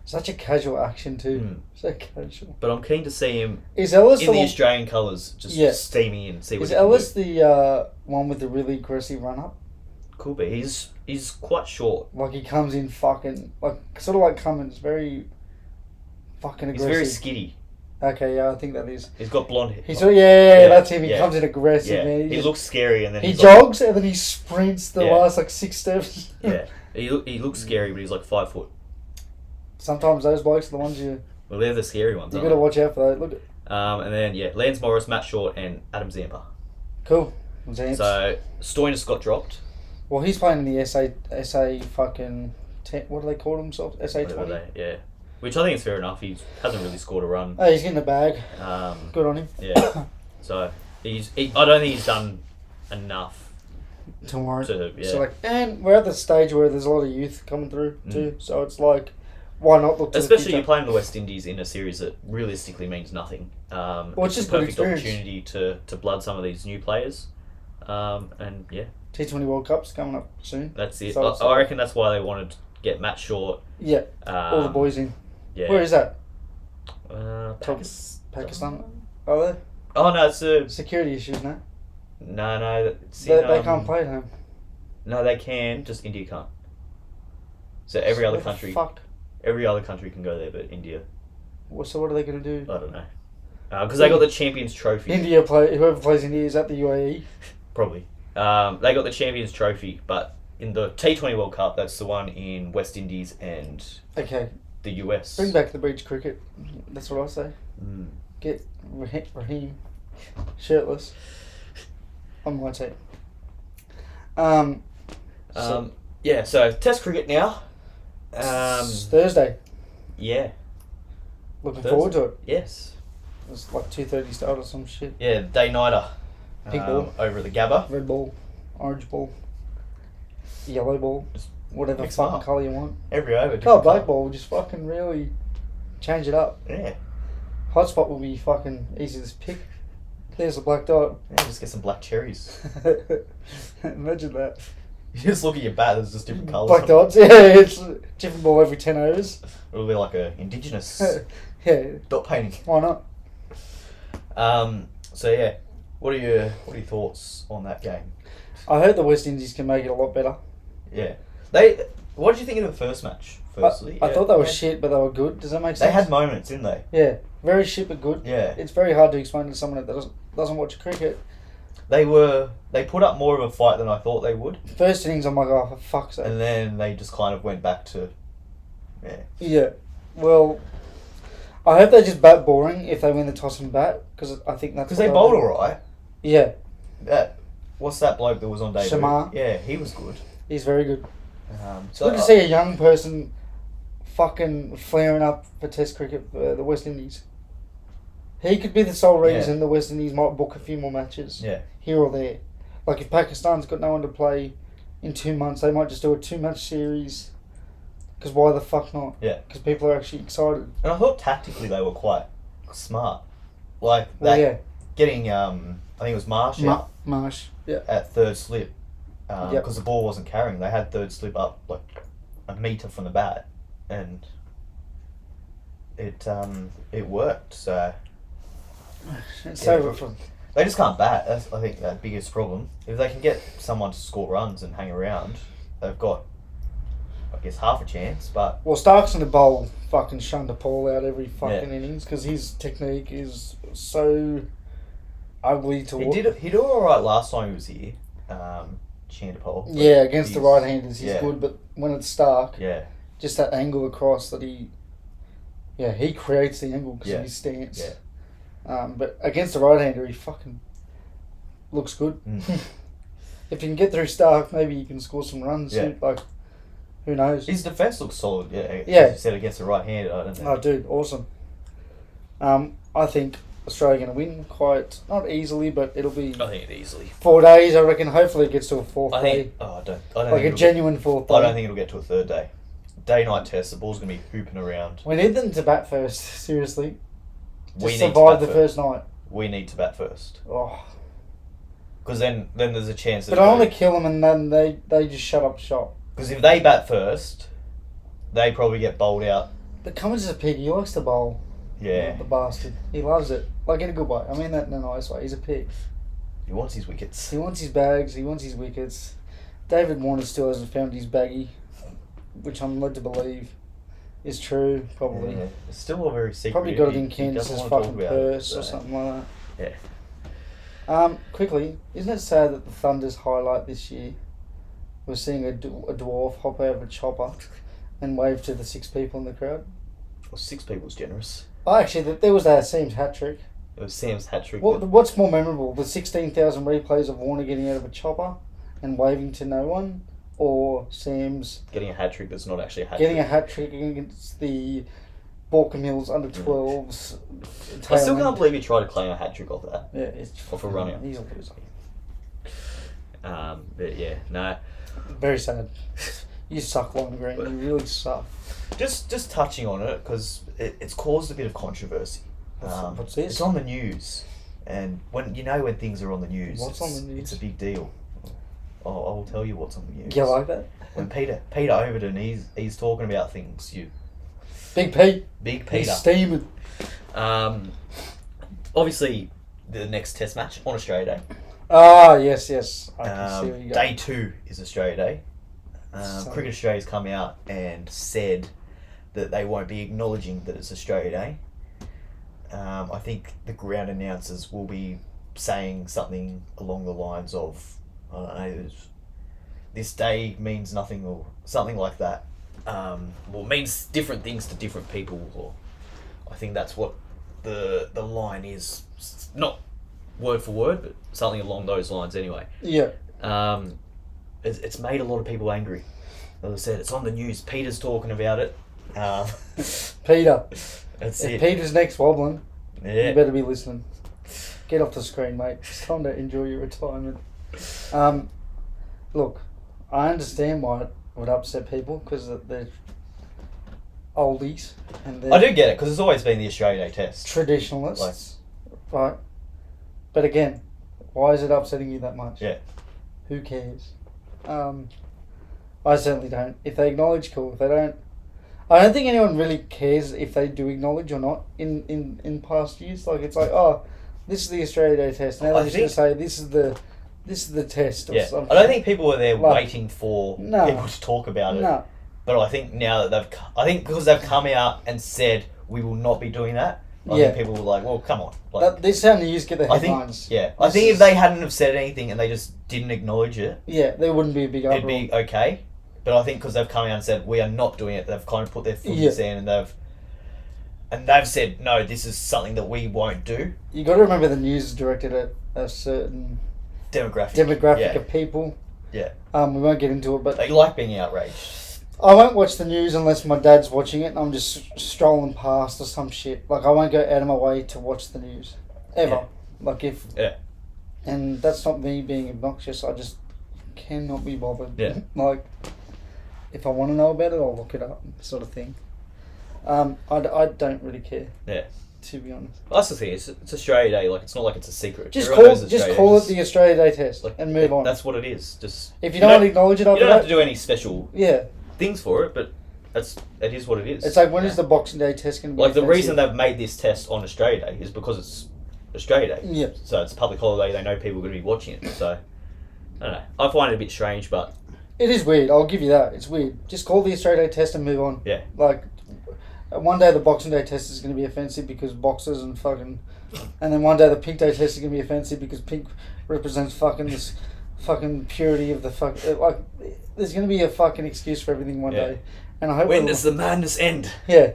Such a casual action too. So casual.
But I'm keen to see him
is Ellis
in the Australian colours, just steaming in, see what
is
he can
Ellis
do.
The one with the really aggressive run up?
Could be. He's quite short.
Like he comes in fucking sort of like Cummins, very fucking aggressive.
He's very skiddy.
Okay, yeah, I think that is.
He's got blonde hair.
That's him. He comes in aggressive,
yeah.
man.
He looks scary, and then
he jogs and then he sprints the last 6 steps.
Yeah, he looks scary, but he's like 5 foot.
Sometimes those blokes are the ones
Well, they're the scary ones.
You got to watch out for those. Look.
And then Lance Morris, Matt Short, and Adam Zampa.
Cool. Zamps.
So Stoinis got dropped.
Well, he's playing in the SA fucking 10, what do they call themselves? SA 20.
Yeah. Which I think is fair enough. He hasn't really scored a run.
Oh, he's getting the bag. Good on him.
Yeah. So I don't think he's done enough
tomorrow.
So
and we're at the stage where there's a lot of youth coming through too. So it's like, why not look to
especially you're playing the West Indies in a series that realistically means nothing.
It's just
a perfect opportunity to blood some of these new players. And yeah.
T20 World Cup's coming up soon.
That's it. I reckon that's why they wanted to get Matt Short.
Yeah. All the boys in.
Yeah.
Where is that?
Pakistan.
Pakistan. Are they?
Oh no, it's
security issues, no?
No.
They can't play at home.
No, they can. Just India can't. So every other country. Every other country can go there, but India.
So what are they going to do?
I don't know. Because they got the Champions Trophy.
Whoever plays India, is that the UAE?
Probably. They got the Champions Trophy, but in the T20 World Cup, that's the one in West Indies and the US.
Bring back the beach cricket. That's what I say. Get Raheem shirtless on my team.
So Test cricket now.
Thursday.
Yeah.
Looking forward to it.
Yes.
It's like 2:30 start or some shit.
Yeah, day-nighter.
Pink ball.
Over at the Gabba.
Red ball. Orange ball. Yellow ball. Just whatever fucking colour you want.
Every over.
Black ball. Just fucking really change it up.
Yeah.
Hotspot will be fucking easy to pick. There's a black dot.
Yeah, just get some black cherries.
Imagine that.
You just look at your bat, there's just different colours.
Black dots, yeah, it's different ball every 10 overs.
It'll be like a indigenous dot painting.
Why not?
So yeah, what are your thoughts on that game?
I heard the West Indies can make it a lot better.
Yeah. What did you think of the first match, firstly?
I thought they were shit, but they were good. Does that make sense?
They had moments, didn't they?
Yeah. Very shit, but good.
Yeah.
It's very hard to explain to someone that doesn't watch cricket.
They put up more of a fight than I thought they would.
First innings, I'm like, oh, for fuck's sake.
And then they just kind of went back to,
Yeah. Well, I hope they just bat boring if they win the toss and bat, because I think that's
because they bowled alright.
Yeah.
What's that bloke that was on debut?
Shamar.
Yeah, he was good.
He's very good.
It's
good to see a young person fucking flaring up for Test cricket for the West Indies. He could be the sole reason the West Indies might book a few more matches here or there. Like if Pakistan's got no one to play in 2 months, they might just do a 2-match series Because why the fuck not?
Yeah.
Because people are actually excited.
And I thought tactically they were quite smart. Like, getting, I think it was Marsh out.
Marsh, yeah.
At third slip. Because the ball wasn't carrying. They had third slip up, like, a metre from the bat. And it worked, so... They just can't bat. That's, I think, the biggest problem. If they can get someone to score runs and hang around, they've got, I guess, half a chance, but...
Well, Stark's in the bowl fucking shunned the ball out every fucking innings because his technique is so ugly to watch.
He did all right last time he was here, Chandapol.
Yeah, against the right-handers he's good, but when it's Stark, just that angle across that he creates the angle because of his stance. Yeah. But against the right-hander, he fucking looks good. If you can get through Stark, maybe you can score some runs. Yeah. Like, who knows?
His defence looks solid. Yeah. As you said, against the right-hander, I don't know.
Oh, dude, awesome. I think Australia going to win quite, not easily, but it'll be...
I think it easily.
4 days, I reckon. Hopefully it gets to a fourth day.
I don't
like
think
a genuine fourth day.
I don't think it'll get to a third day. Day-night test, the ball's going to be hooping around.
We need them to bat first, seriously. We survive the first night.
We need to bat first.
Oh.
Because then there's a chance that...
But I want to kill them and then they just shut up shop.
Because if they bat first, they probably get bowled out.
But Cummins is a pig. He likes to bowl.
Yeah.
The bastard. He loves it. Like, in a good way. I mean that in a nice way. He's a pig.
He wants his wickets.
He wants his bags. He wants his wickets. David Warner still hasn't found his baggy, which I'm led to believe is true, probably.
Yeah. It's still a very secret.
Probably got it in Kansas's fucking purse or something like
that.
Yeah. Quickly, isn't it sad that the Thunder's highlight this year was seeing a dwarf hop out of a chopper and wave to the 6 people in the crowd?
Well, 6 people's generous.
Oh, actually, there was that Sam's hat trick.
It was Sam's hat trick.
What's more memorable, the 16,000 replays of Warner getting out of a chopper and waving to no one, or Sam's
getting a hat trick that's not actually a hat
trick? Getting
a
hat trick against the Balkan Hills under 12s.
I still can't believe he tried to claim a hat trick off that.
Yeah, it's
off a runner.
He's a loser.
But yeah, no.
Very sad. You suck, Lime Green. You really suck.
Just touching on it because it's caused a bit of controversy.
What's this?
It's on the news, and when things are on the news,
what's on the news?
It's a big deal. I will tell you what's on the news.
You like that?
When Peter Overton, he's talking about things.
Big Peter.
He's
steaming.
Obviously, the next Test match on Australia Day.
Ah, yes. I can see where you go.
Day 2 is Australia Day. Cricket Australia's come out and said that they won't be acknowledging that it's Australia Day. I think the ground announcers will be saying something along the lines of, I don't know, this day means nothing or something like that. Well, means different things to different people. Or I think that's what the line is. Not word for word, but something along those lines anyway.
Yeah.
It's made a lot of people angry. As I said, it's on the news. Peter's talking about it.
Peter.
That's
if
it.
Peter's next wobbling,
you
better be listening. Get off the screen, mate. It's time to enjoy your retirement. Look, I understand why it would upset people because they're oldies. And
I do get it because it's always been the Australia Day Test.
Traditionalists. Right. But again, why is it upsetting you that much?
Yeah.
Who cares? I certainly don't. If they acknowledge, cool. If they don't, I don't think anyone really cares if they do acknowledge or not in past years. Like, it's like, oh, this is the Australia Day Test. Now they're just going to say this is the test or something.
I don't think people were there waiting for people to talk about it.
No.
But I think now that because they've come out and said we will not be doing that, I think people were like, well, come on. Like,
this is how news get the headlines.
I think if they hadn't have said anything and they just didn't acknowledge it,
there wouldn't be a big uproar.
It'd be okay. But I think because they've come out and said we are not doing it, they've kind of put their foot in the sand and they've said no, this is something that we won't do.
You got to remember the news is directed at a certain demographic of people.
Yeah.
We won't get into it, but
they like being outraged.
I won't watch the news unless my dad's watching it and I'm just strolling past or some shit. Like, I won't go out of my way to watch the news. Ever.
Yeah.
Like, if...
Yeah.
And that's not me being obnoxious. I just cannot be bothered.
Yeah.
Like, if I want to know about it, I'll look it up, sort of thing. I don't really care.
Yeah.
To be honest.
Well, that's the thing. It's Australia Day. Like, it's not like it's a secret.
Just call it the Australia Day test and move on.
That's what it is. Just
if you don't want to acknowledge it,
you don't have to do any special
yeah
things for it, but it is what it is.
It's like, when is the Boxing Day test going to be?
Like, the reason they've made this test on Australia Day is because it's Australia Day.
Yeah.
So it's a public holiday. They know people are going to be watching it. So I don't know. I find it a bit strange, but
it is weird. I'll give you that. It's weird. Just call the Australia Day test and move on.
Yeah.
Like, one day the Boxing Day test is going to be offensive because boxers and fucking, and then one day the Pink Day test is going to be offensive because pink represents fucking this fucking purity of the fuck. Like, there's going to be a fucking excuse for everything one day, and I hope.
When does the madness end?
Yeah,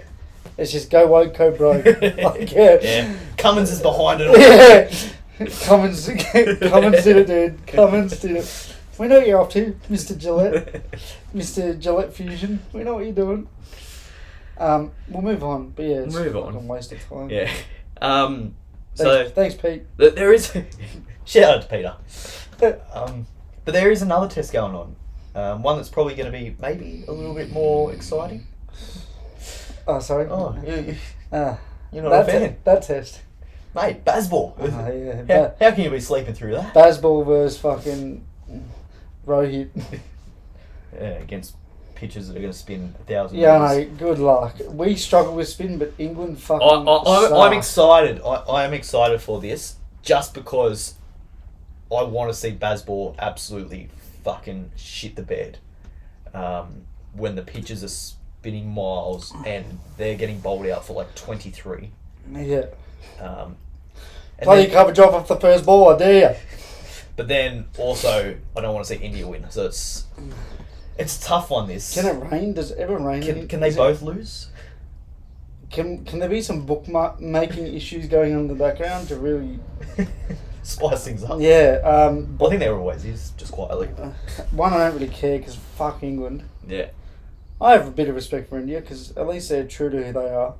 it's just go woke, go broke. Like, yeah.
Cummins is behind it all.
Yeah. Cummins did it, dude. Cummins did it. We know what you're up to, Mr. Gillette. Mr. Gillette Fusion. We know what you're doing. We'll move on, but yeah, it's a fucking waste of time.
Yeah.
Thanks, Pete.
There is shout out to Peter. But there is another test going on. One that's probably going to be maybe a little bit more exciting.
Oh, sorry.
Oh, you're not a fan.
That test,
mate. Baseball.
Yeah.
How can you be sleeping through that?
Baseball versus fucking Rohit.
Yeah, against pitches that are going to spin 1,000
Yeah,
years.
no, good luck. We struggle with spin, but England fucking
I'm excited. I am excited for this just because I want to see Baseball absolutely fucking shit the bed when the pitches are spinning miles and they're getting bowled out for like 23.
Yeah.
Play
your cover drop off the first ball, I dare you.
But then also, I don't want to see India win, so it's a tough one. This
can it rain? Does it ever rain?
Can they both lose?
Can there be some bookmaking issues going on in the background to really
spice things up?
Yeah.
I think there always is, just quietly.
One, I don't really care because fuck England.
Yeah.
I have a bit of respect for India because at least they're true to who they are.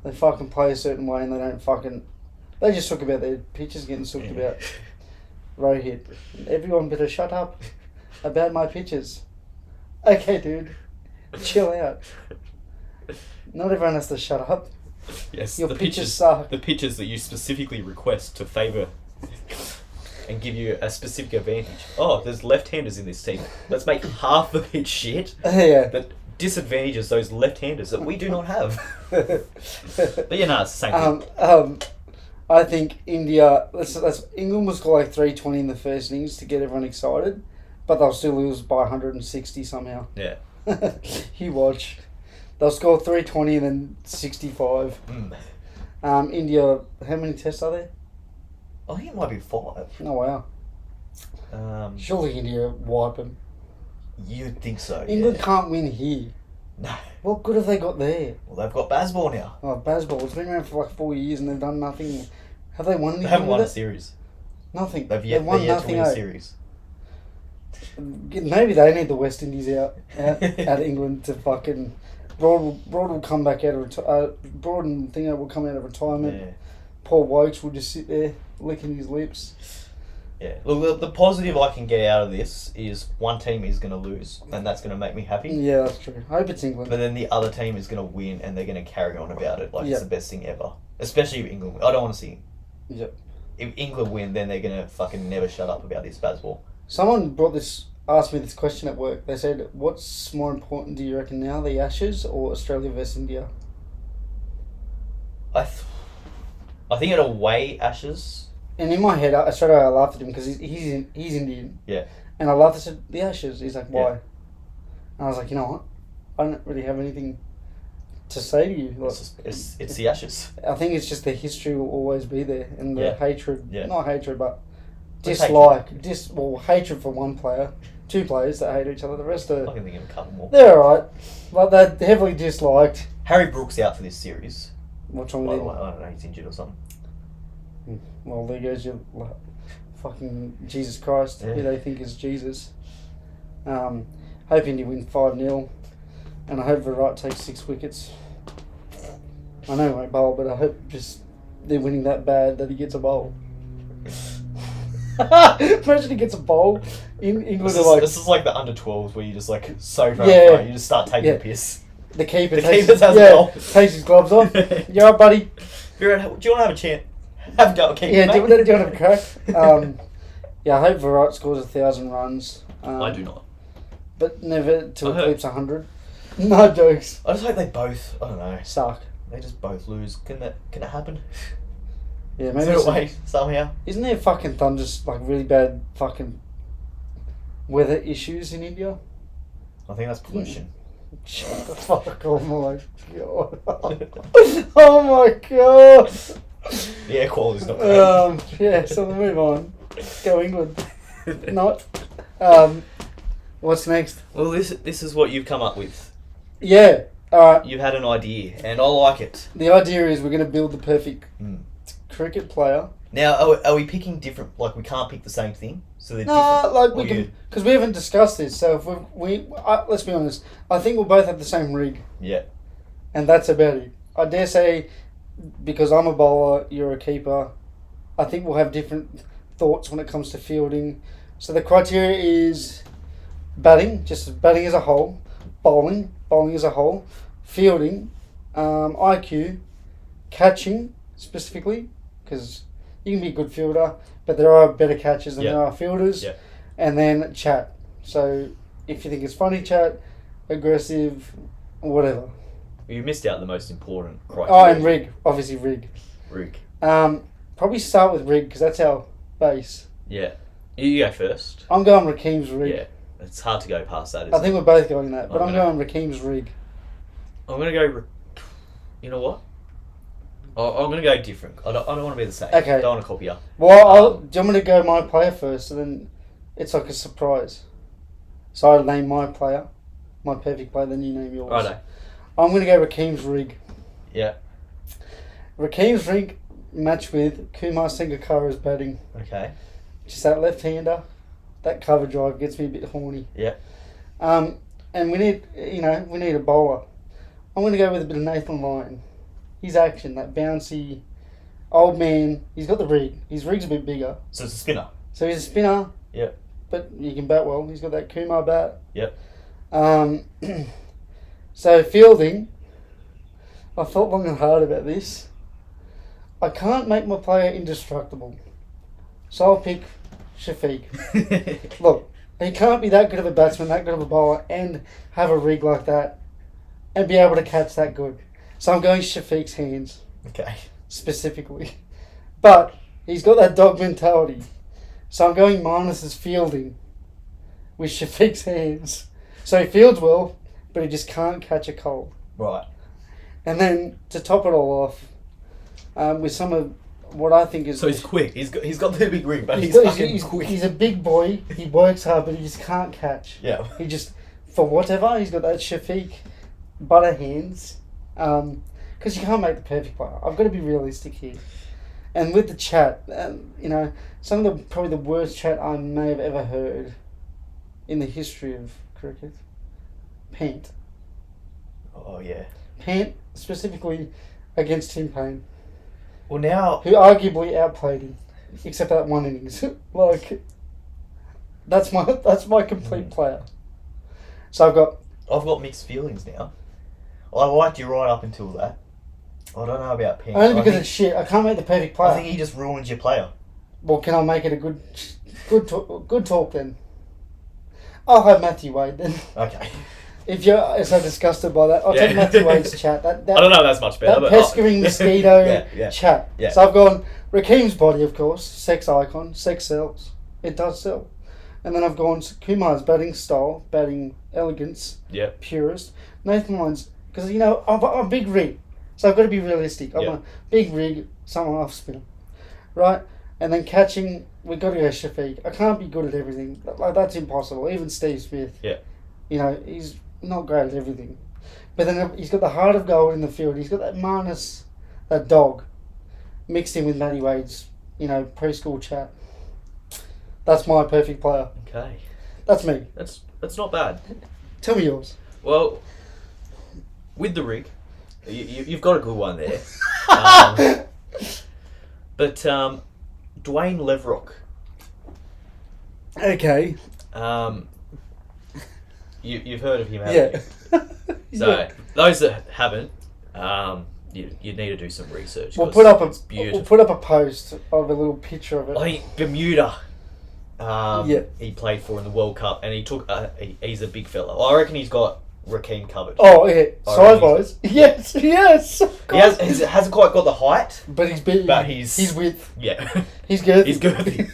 They fucking play a certain way and they don't fucking. They just talk about their pitches getting sooked about. Rohit. Everyone better shut up about my pitches. Okay, dude. Chill out. Not everyone has to shut up.
Yes,
your pitches suck.
The pitches that you specifically request to favour and give you a specific advantage. Oh, there's left-handers in this team. Let's make half the pitch shit.
Yeah.
That disadvantages those left-handers that we do not have. But yeah, no, it's the same thing.
I think India. England will score like 320 in the first innings to get everyone excited, but they'll still lose by 160 somehow.
Yeah.
You watch. They'll score 320 and then 65. India. How many tests are there?
I think it might be 5.
Oh wow. Surely India wipe them.
You'd think so.
England can't win here.
No.
What good have they got there?
Well, they've got Baseball now.
Oh, Baseball. It's been around for like 4 years and they've done nothing. Have they won anything?
They haven't won
a
series.
Nothing.
They've yet to win a series.
Maybe they need the West Indies out of England to fucking. Broad will come back out of Broad and Thingo will come out of retirement.
Yeah.
Paul Wokes will just sit there licking his lips.
Yeah. Look, the positive I can get out of this is one team is going to lose, and that's going to make me happy.
Yeah, that's true. I hope it's England.
But then the other team is going to win, and they're going to carry on about it like it's the best thing ever. Especially if England win. I don't want to see.
Yep.
If England win, then they're going to fucking never shut up about this Baseball.
Someone asked me this question at work. They said, what's more important do you reckon now, the Ashes or Australia versus India?
I think in a way, Ashes.
And in my head, straight away I laughed at him because he's Indian.
Yeah.
And I laughed. I said, the Ashes. He's like, why?
Yeah.
And I was like, you know what? I don't really have anything to say to you. Like,
it's the Ashes.
I think it's just the history will always be there. And the hatred.
Yeah.
Not hatred, but dislike. Hatred for one player. 2 players that hate each other. The rest are...
I can think of a couple more.
They're alright. But they're heavily disliked.
Harry Brooks out for this series.
What's wrong with him?
I don't know, he's injured or something.
Well, there goes your fucking Jesus Christ, who they think is Jesus. Hope India win 5-0, and I hope Virat takes 6 wickets. I know he won't bowl, but I hope just they're winning that bad that he gets a bowl. Imagine he gets a bowl. England
This is like the under-12s where you just like so far up front, you just start taking the piss.
The keeper
has a goal.
Takes his gloves off. You alright, buddy?
Do you want to have a chance? Have a go, keeper.
Yeah, do you want to have a crack? I hope Virat scores 1,000 runs.
I do not.
But never to eclipse 100. No jokes.
I just hope they both, I don't know,
suck.
They just both lose. Can it happen?
Yeah, maybe.
Is there a way somehow?
Isn't there fucking really bad fucking weather issues in India?
I think that's pollution.
Shut the fuck! Oh my god! Oh my god!
The air quality's not great.
Yeah. So we'll move on. Go England. Not. What's next?
Well, this is what you've come up with.
Yeah. Alright.
You've had an idea, and I like it.
The idea is we're going to build the perfect cricket player.
Now, are we picking different? Like, we can't pick the same thing, so they're different.
Like we can, because we haven't discussed this. So if let's be honest. I think we'll both have the same rig.
Yeah.
And that's about it. I dare say, because I'm a bowler, you're a keeper. I think we'll have different thoughts when it comes to fielding. So the criteria is batting, just batting as a whole, bowling as a whole, fielding, IQ, catching specifically, because you can be a good fielder, but there are better catchers than there are fielders, and then chat. So if you think it's funny chat, aggressive, whatever.
You missed out the most important criteria.
Oh, and rig, obviously rig.
Rig.
Probably start with rig because that's our base.
Yeah. You go first.
I'm going Rakeem's rig.
Yeah. It's hard to go past that,
I think we're both going that, but I'm going Rakeem's rig.
I'm going to go... You know what? I'm going to go different. I don't want to be the same.
Okay.
I don't want to copy you.
Well, do you want me to go my player first, and then it's like a surprise? So I name my player, my perfect player, then you name yours.
Righto.
I'm going to go Rakeem's rig.
Yeah.
Rakeem's rig matched with Kumar Sangakkara's batting.
Okay.
Just that left-hander, that cover drive gets me a bit horny.
Yeah.
And we need a bowler. I'm going to go with a bit of Nathan Lyon. His action, that bouncy old man. He's got the rig. His rig's a bit bigger.
So it's a spinner.
So he's a spinner.
Yeah.
But he can bat well. He's got that Kumar bat.
Yep.
So fielding, I thought long and hard about this. I can't make my player indestructible. So I'll pick Shafiq. Look, he can't be that good of a batsman, that good of a bowler, and have a rig like that, and be able to catch that good. So I'm going Shafiq's hands.
Okay.
Specifically. But he's got that dog mentality. So I'm going minus his fielding with Shafiq's hands. So he fields well, but he just can't catch a cold.
Right.
And then to top it all off, with some of what I think is...
So he's quick. He's got the big ring, but he's quick.
He's a big boy. He works hard, but he just can't catch.
Yeah.
He just, for whatever, he's got that Shafiq butter hands. Because you can't make the perfect player. I've got to be realistic here. And with the chat, some of the probably the worst chat I may have ever heard in the history of cricket. Pant.
Oh yeah.
Pant specifically against Tim Payne.
Well now,
who arguably outplayed him, except for that one innings. Like, that's my complete player. So
I've got mixed feelings now. I liked you right up until that. I don't know about Pant.
Only because it's shit. I can't make the perfect player.
I think he just ruins your player.
Well, can I make it a good talk then? I'll have Matthew Wade then.
Okay.
If you're so disgusted by that, I'll take Matthew Wade's chat. That
I don't know if that's much better.
That pestering mosquito chat.
Yeah.
So I've gone Rakeem's body, of course, sex icon, sex sells. It does sell. And then I've gone Kumar's batting style, batting elegance, purist. Nathan Lyon's, because I'm a big rig, so I've got to be realistic. I'm a big rig, someone off spinner, right? And then catching, we've got to go Shafiq. I can't be good at everything. Like, that's impossible. Even Steve Smith.
Yeah.
He's not great at everything. But then he's got the heart of gold in the field. He's got that Marnus, that dog, mixed in with Matty Wade's, preschool chat. That's my perfect player.
Okay.
That's me.
That's not bad.
Tell me yours.
Well, with the rig, you've got a good one there. But Dwayne Levrock
Okay.
You've heard of him, haven't you? So those that haven't, you need to do some research.
We'll put up a post of a little picture of it.
I think Bermuda. He played for in the World Cup, and he took. He's a big fella. I reckon he's got Raheem covered.
Oh yeah, size-wise, yes.
He hasn't quite got the height,
but he's big.
But he's
width.
Yeah,
he's girthy.
He's girthy.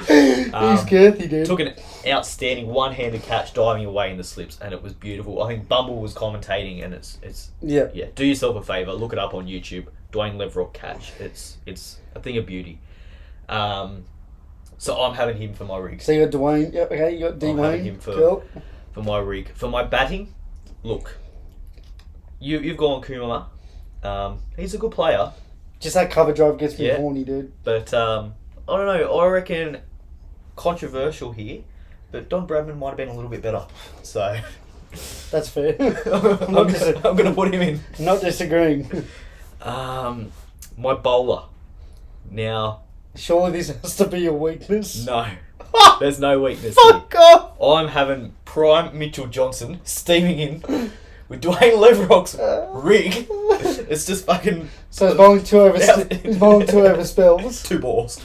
He's girthy, dude.
Took an outstanding one-handed catch, diving away in the slips, and it was beautiful. I think Bumble was commentating, and it's
yeah.
Do yourself a favour, look it up on YouTube. Dwayne Leverock catch. It's a thing of beauty. So I'm having him for my rig.
So you got Dwayne. Yeah, okay, you got Dwayne.
I'm having him for my rig. For my batting, look, you've gone Kumar. He's a good player.
Just that cover drive gets me horny, dude.
But I don't know. I reckon controversial here, but Don Bradman might have been a little bit better. So
that's fair.
I'm gonna put him in.
Not disagreeing.
My bowler. Now,
surely this has to be your weakness.
No, there's no weakness.
Fuck off!
I'm having prime Mitchell Johnson steaming in with Dwayne Leverock's rig. It's just fucking.
So he's bowling two over spells.
2 balls.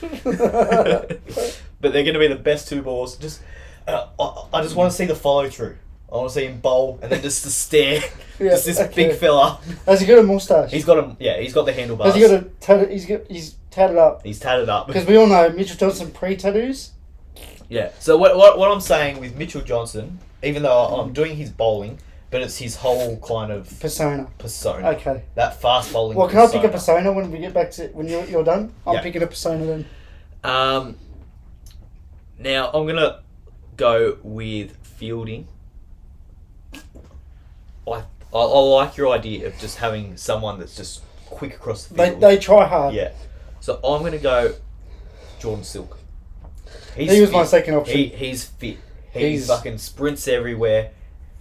But they're going to be the best 2 balls. Just, I just want to see the follow through. I want to see him bowl and then just to stare. Just this big fella.
Has he got a moustache?
He's got a he's got the handlebars.
Has he got he's tatted up.
He's tatted up.
Because we all know Mitchell Johnson pre-tattoos.
Yeah. So what I'm saying with Mitchell Johnson, even though I'm doing his bowling, but it's his whole kind of
persona. Okay.
That fast bowling.
Well, can I pick a persona when we get back to when you're done? I'm picking a persona then.
Now I'm gonna go with fielding. I like your idea of just having someone that's just quick across the field.
They try hard.
Yeah. So I'm going to go Jordan Silk.
He was my second option.
He's fit. He fucking sprints everywhere.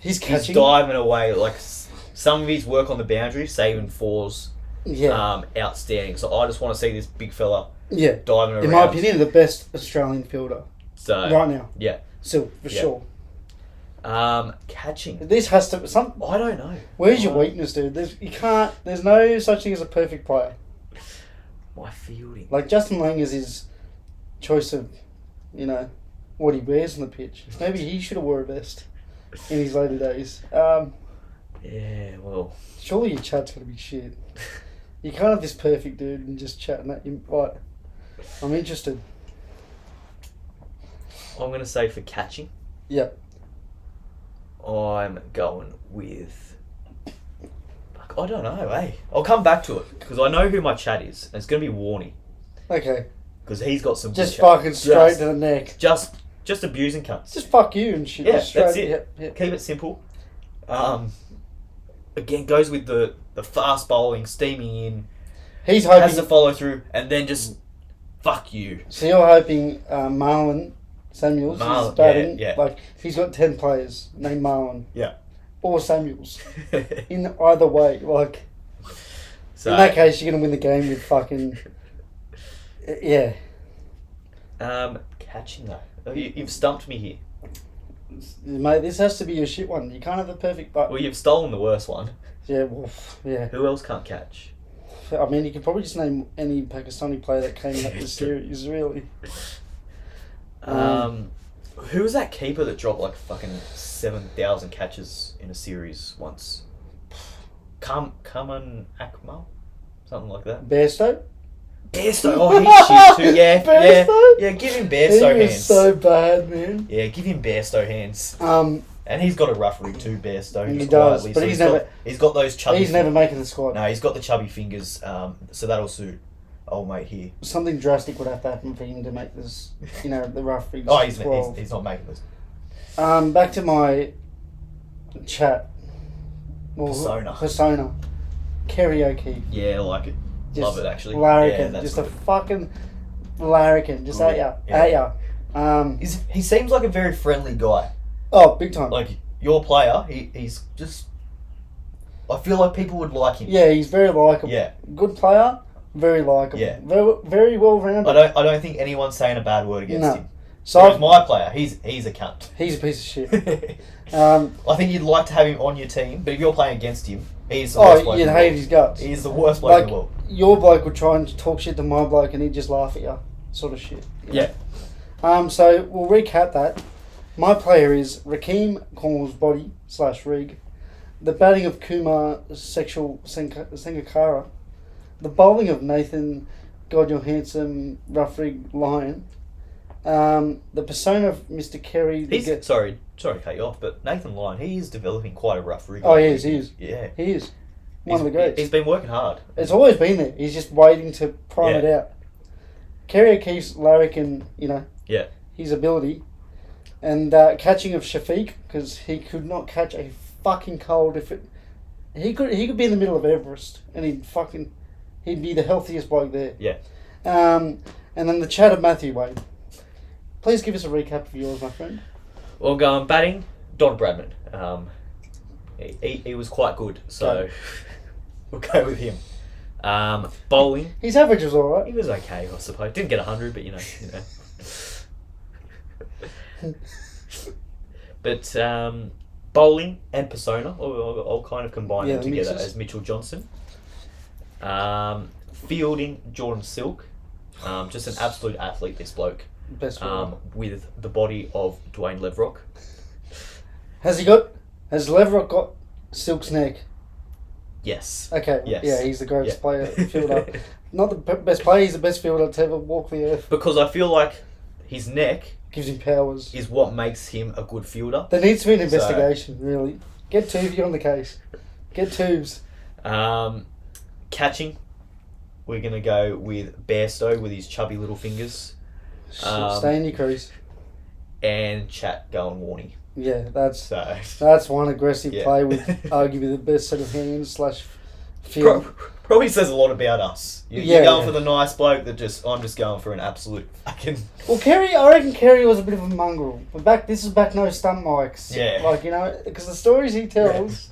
He's catching.
He's diving away. Like some of his work on the boundary, saving 4s.
Yeah.
Outstanding. So I just want to see this big fella.
Yeah.
Diving around.
In my opinion, the best Australian fielder.
So
right now.
Yeah.
Silk for sure.
Catching.
This has to
I don't know.
Where's your weakness, dude? There's no such thing as a perfect player.
My fielding.
Like Justin Langer's his choice of, what he wears on the pitch. Maybe he should have wore a vest in his later days.
Yeah, well.
Surely your chat's gonna be shit. You can't have this perfect dude and just chatting at him. Right. I'm interested.
I'm gonna say for catching.
Yep.
I'm going with. I don't know, I'll come back to it because I know who my chat is, and it's going to be Warney.
Okay.
Because he's got some.
Just fucking straight to the neck.
Just abusing cunts.
Just fuck you and shit.
Yeah, that's it. Yep. Keep it simple. Again, goes with the fast bowling, steaming in.
He's hoping
has to follow through, and then just fuck you.
So you're hoping Marlon Samuels is batting.
Yeah.
Like he's got 10 players named Marlon.
Yeah.
Or Samuels. In either way, like. So, in that case, you're gonna win the game with fucking. Yeah.
Catching though, you've stumped me here.
Mate, this has to be your shit one. You can't have the perfect.
Well, you've stolen the worst one.
Yeah. Well, yeah.
Who else can't catch?
I mean, you could probably just name any Pakistani player that came up this series, really.
Who was that keeper that dropped like fucking 7,000 catches in a series once? Kaman Akmal? Something like that.
Bairstow?
Bairstow, he's shit too. Yeah,
Bairstow?
Yeah, give him Bairstow hands.
He's so bad, man.
Yeah, give him Bairstow hands. And he's got a rough rig too, Bairstow.
He does, but
so he's got those chubby.
He's never making the squad.
No, he's got the chubby fingers. So that'll suit old mate here.
Something drastic would have to happen for him to make this. The rough rigs.
Oh, he's not making this.
Back to my chat.
Persona.
Karaoke.
Yeah, I like it. Love it actually.
Larrikin. Yeah, just good. A fucking larrikin. Just at ya.
He seems like a very friendly guy.
Oh, big time.
Like your player, he's just. I feel like people would like him.
Yeah, he's very likeable.
Yeah.
Good player, very likeable.
Yeah.
Very, very well rounded.
I don't think anyone's saying a bad word against him.
So
Whereas my player, he's a cunt.
He's a piece of shit.
I think you'd like to have him on your team, but if you're playing against him, he's the worst bloke
you'd
in the
hate
world.
his guts.
He's the worst bloke in the world.
Your bloke would try and talk shit to my bloke and he'd just laugh at you. Sort of shit.
Yeah.
So we'll recap that. My player is Rakeem Cornwall's body / rig. The batting of Kumar Sexual Sangakkara. The bowling of Nathan God You're Handsome Rough Rig Lion. The persona of Mr. Kerry.
Sorry to cut you off, but Nathan Lyon, he is developing quite a rough rig.
Oh, he is.
Yeah.
He is. One of the greats.
He's been working hard.
It's always been there. He's just waiting to prime it out. Kerry O'Keefe's Larrick and, his ability. And catching of Shafiq, because he could not catch a fucking cold if it... He could be in the middle of Everest and he'd be the healthiest bloke there.
Yeah.
And then the chat of Matthew Wade. Please give us a recap of yours, my friend.
Well, going batting, Don Bradman. He was quite good, so we'll go with him. Bowling.
His average was alright.
He was okay, I suppose. Didn't get 100, but you know. But bowling and persona, I'll kind of combine them together as Mitchell Johnson. Fielding, Jordan Silk. Just an absolute athlete, this bloke.
Best
with the body of Dwayne Levrock.
Has Levrock got Silk's neck?
Yes.
Okay.
Yes.
Yeah, he's the greatest player, fielder. Not the best player, he's the best fielder to ever walk the earth.
Because I feel like his neck
gives him powers.
Is what makes him a good fielder.
There needs to be an investigation, really. Get Tuvey on the case. Get Tubes.
Catching, we're going to go with Bairstow with his chubby little fingers.
Stay in your crease.
And Chat going Warney.
Yeah, that's one aggressive play with arguably the best set of hands / field.
Probably says a lot about us. You're going for the nice bloke I'm just going for an absolute fucking...
Well, I reckon Kerry was a bit of a mongrel. But this is back no stunt mics.
Yeah.
Because the stories he tells,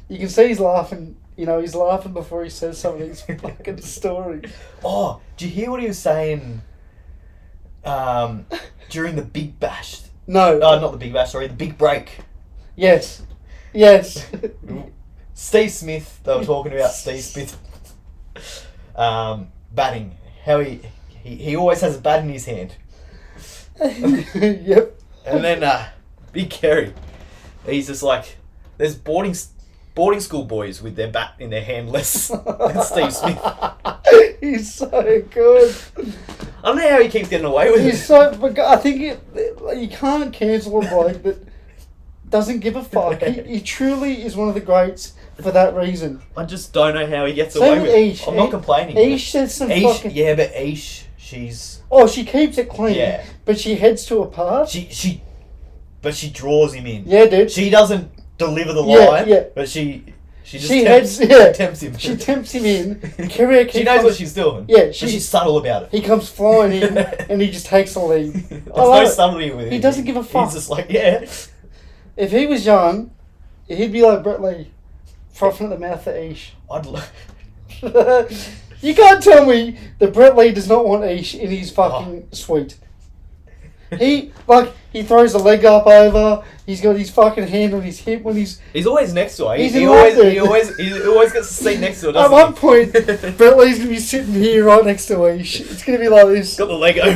you can see he's laughing. He's laughing before he says some of these fucking stories.
Oh, did you hear what he was saying during the Big Bash?
No.
Not the Big Bash, sorry, the Big Break.
Yes.
Steve Smith, they were talking about Steve Smith batting. How he always has a bat in his hand.
Yep.
And then Big Kerry, he's just like, there's boarding school boys with their bat in their hand less than Steve Smith.
He's so good.
I don't know how he keeps getting away with it.
I think you can't cancel a bloke that doesn't give a fuck. He truly is one of the greats for that reason.
I just don't know how he gets away with it. I'm not complaining.
Ish says some fucking...
Yeah, but Ish, she's...
Oh, she keeps it clean.
Yeah.
But she heads to a path.
But she draws him in.
Yeah, dude.
She doesn't deliver the line, but she just tempts him.
She tempts him in.
She knows what she's doing.
Yeah,
but she's subtle about it.
He comes flying in and he just takes the lead.
There's no subtlety with it.
He doesn't give a fuck.
He's just like, yeah.
If he was young, he'd be like Brett Lee, frothing at the mouth for Ish. You can't tell me that Brett Lee does not want Ish in his fucking suite. He throws the leg up over. He's got his fucking hand on his hip when he's
always next to her. He always gets to sit next to her. Doesn't
At one point, Brett Lee's gonna be sitting here right next to Ish. It's gonna be like this.
Got the leg over.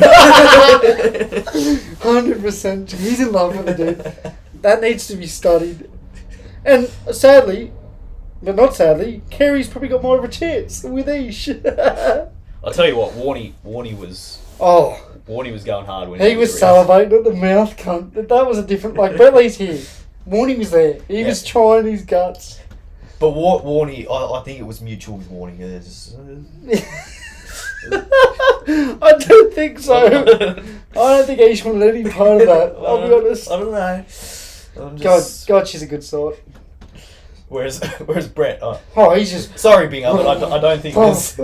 100%. He's in love with it, dude. That needs to be studied. And sadly, but not sadly, Kerry's probably got more of a chance with Ish.
I'll tell you what, Warney was.
Oh.
Warney was going hard when
he was salivating at the mouth, cunt. That was a different... Brett Lee's here. Warney was there. He was trying his guts.
But Warney, I think it was mutual with Warney.
I don't think so. I don't think Ish wanted any part of that. I'll be honest.
I don't know.
God, she's a good sort.
Whereas Brett...
he's just...
Sorry, Binger, but I don't think this...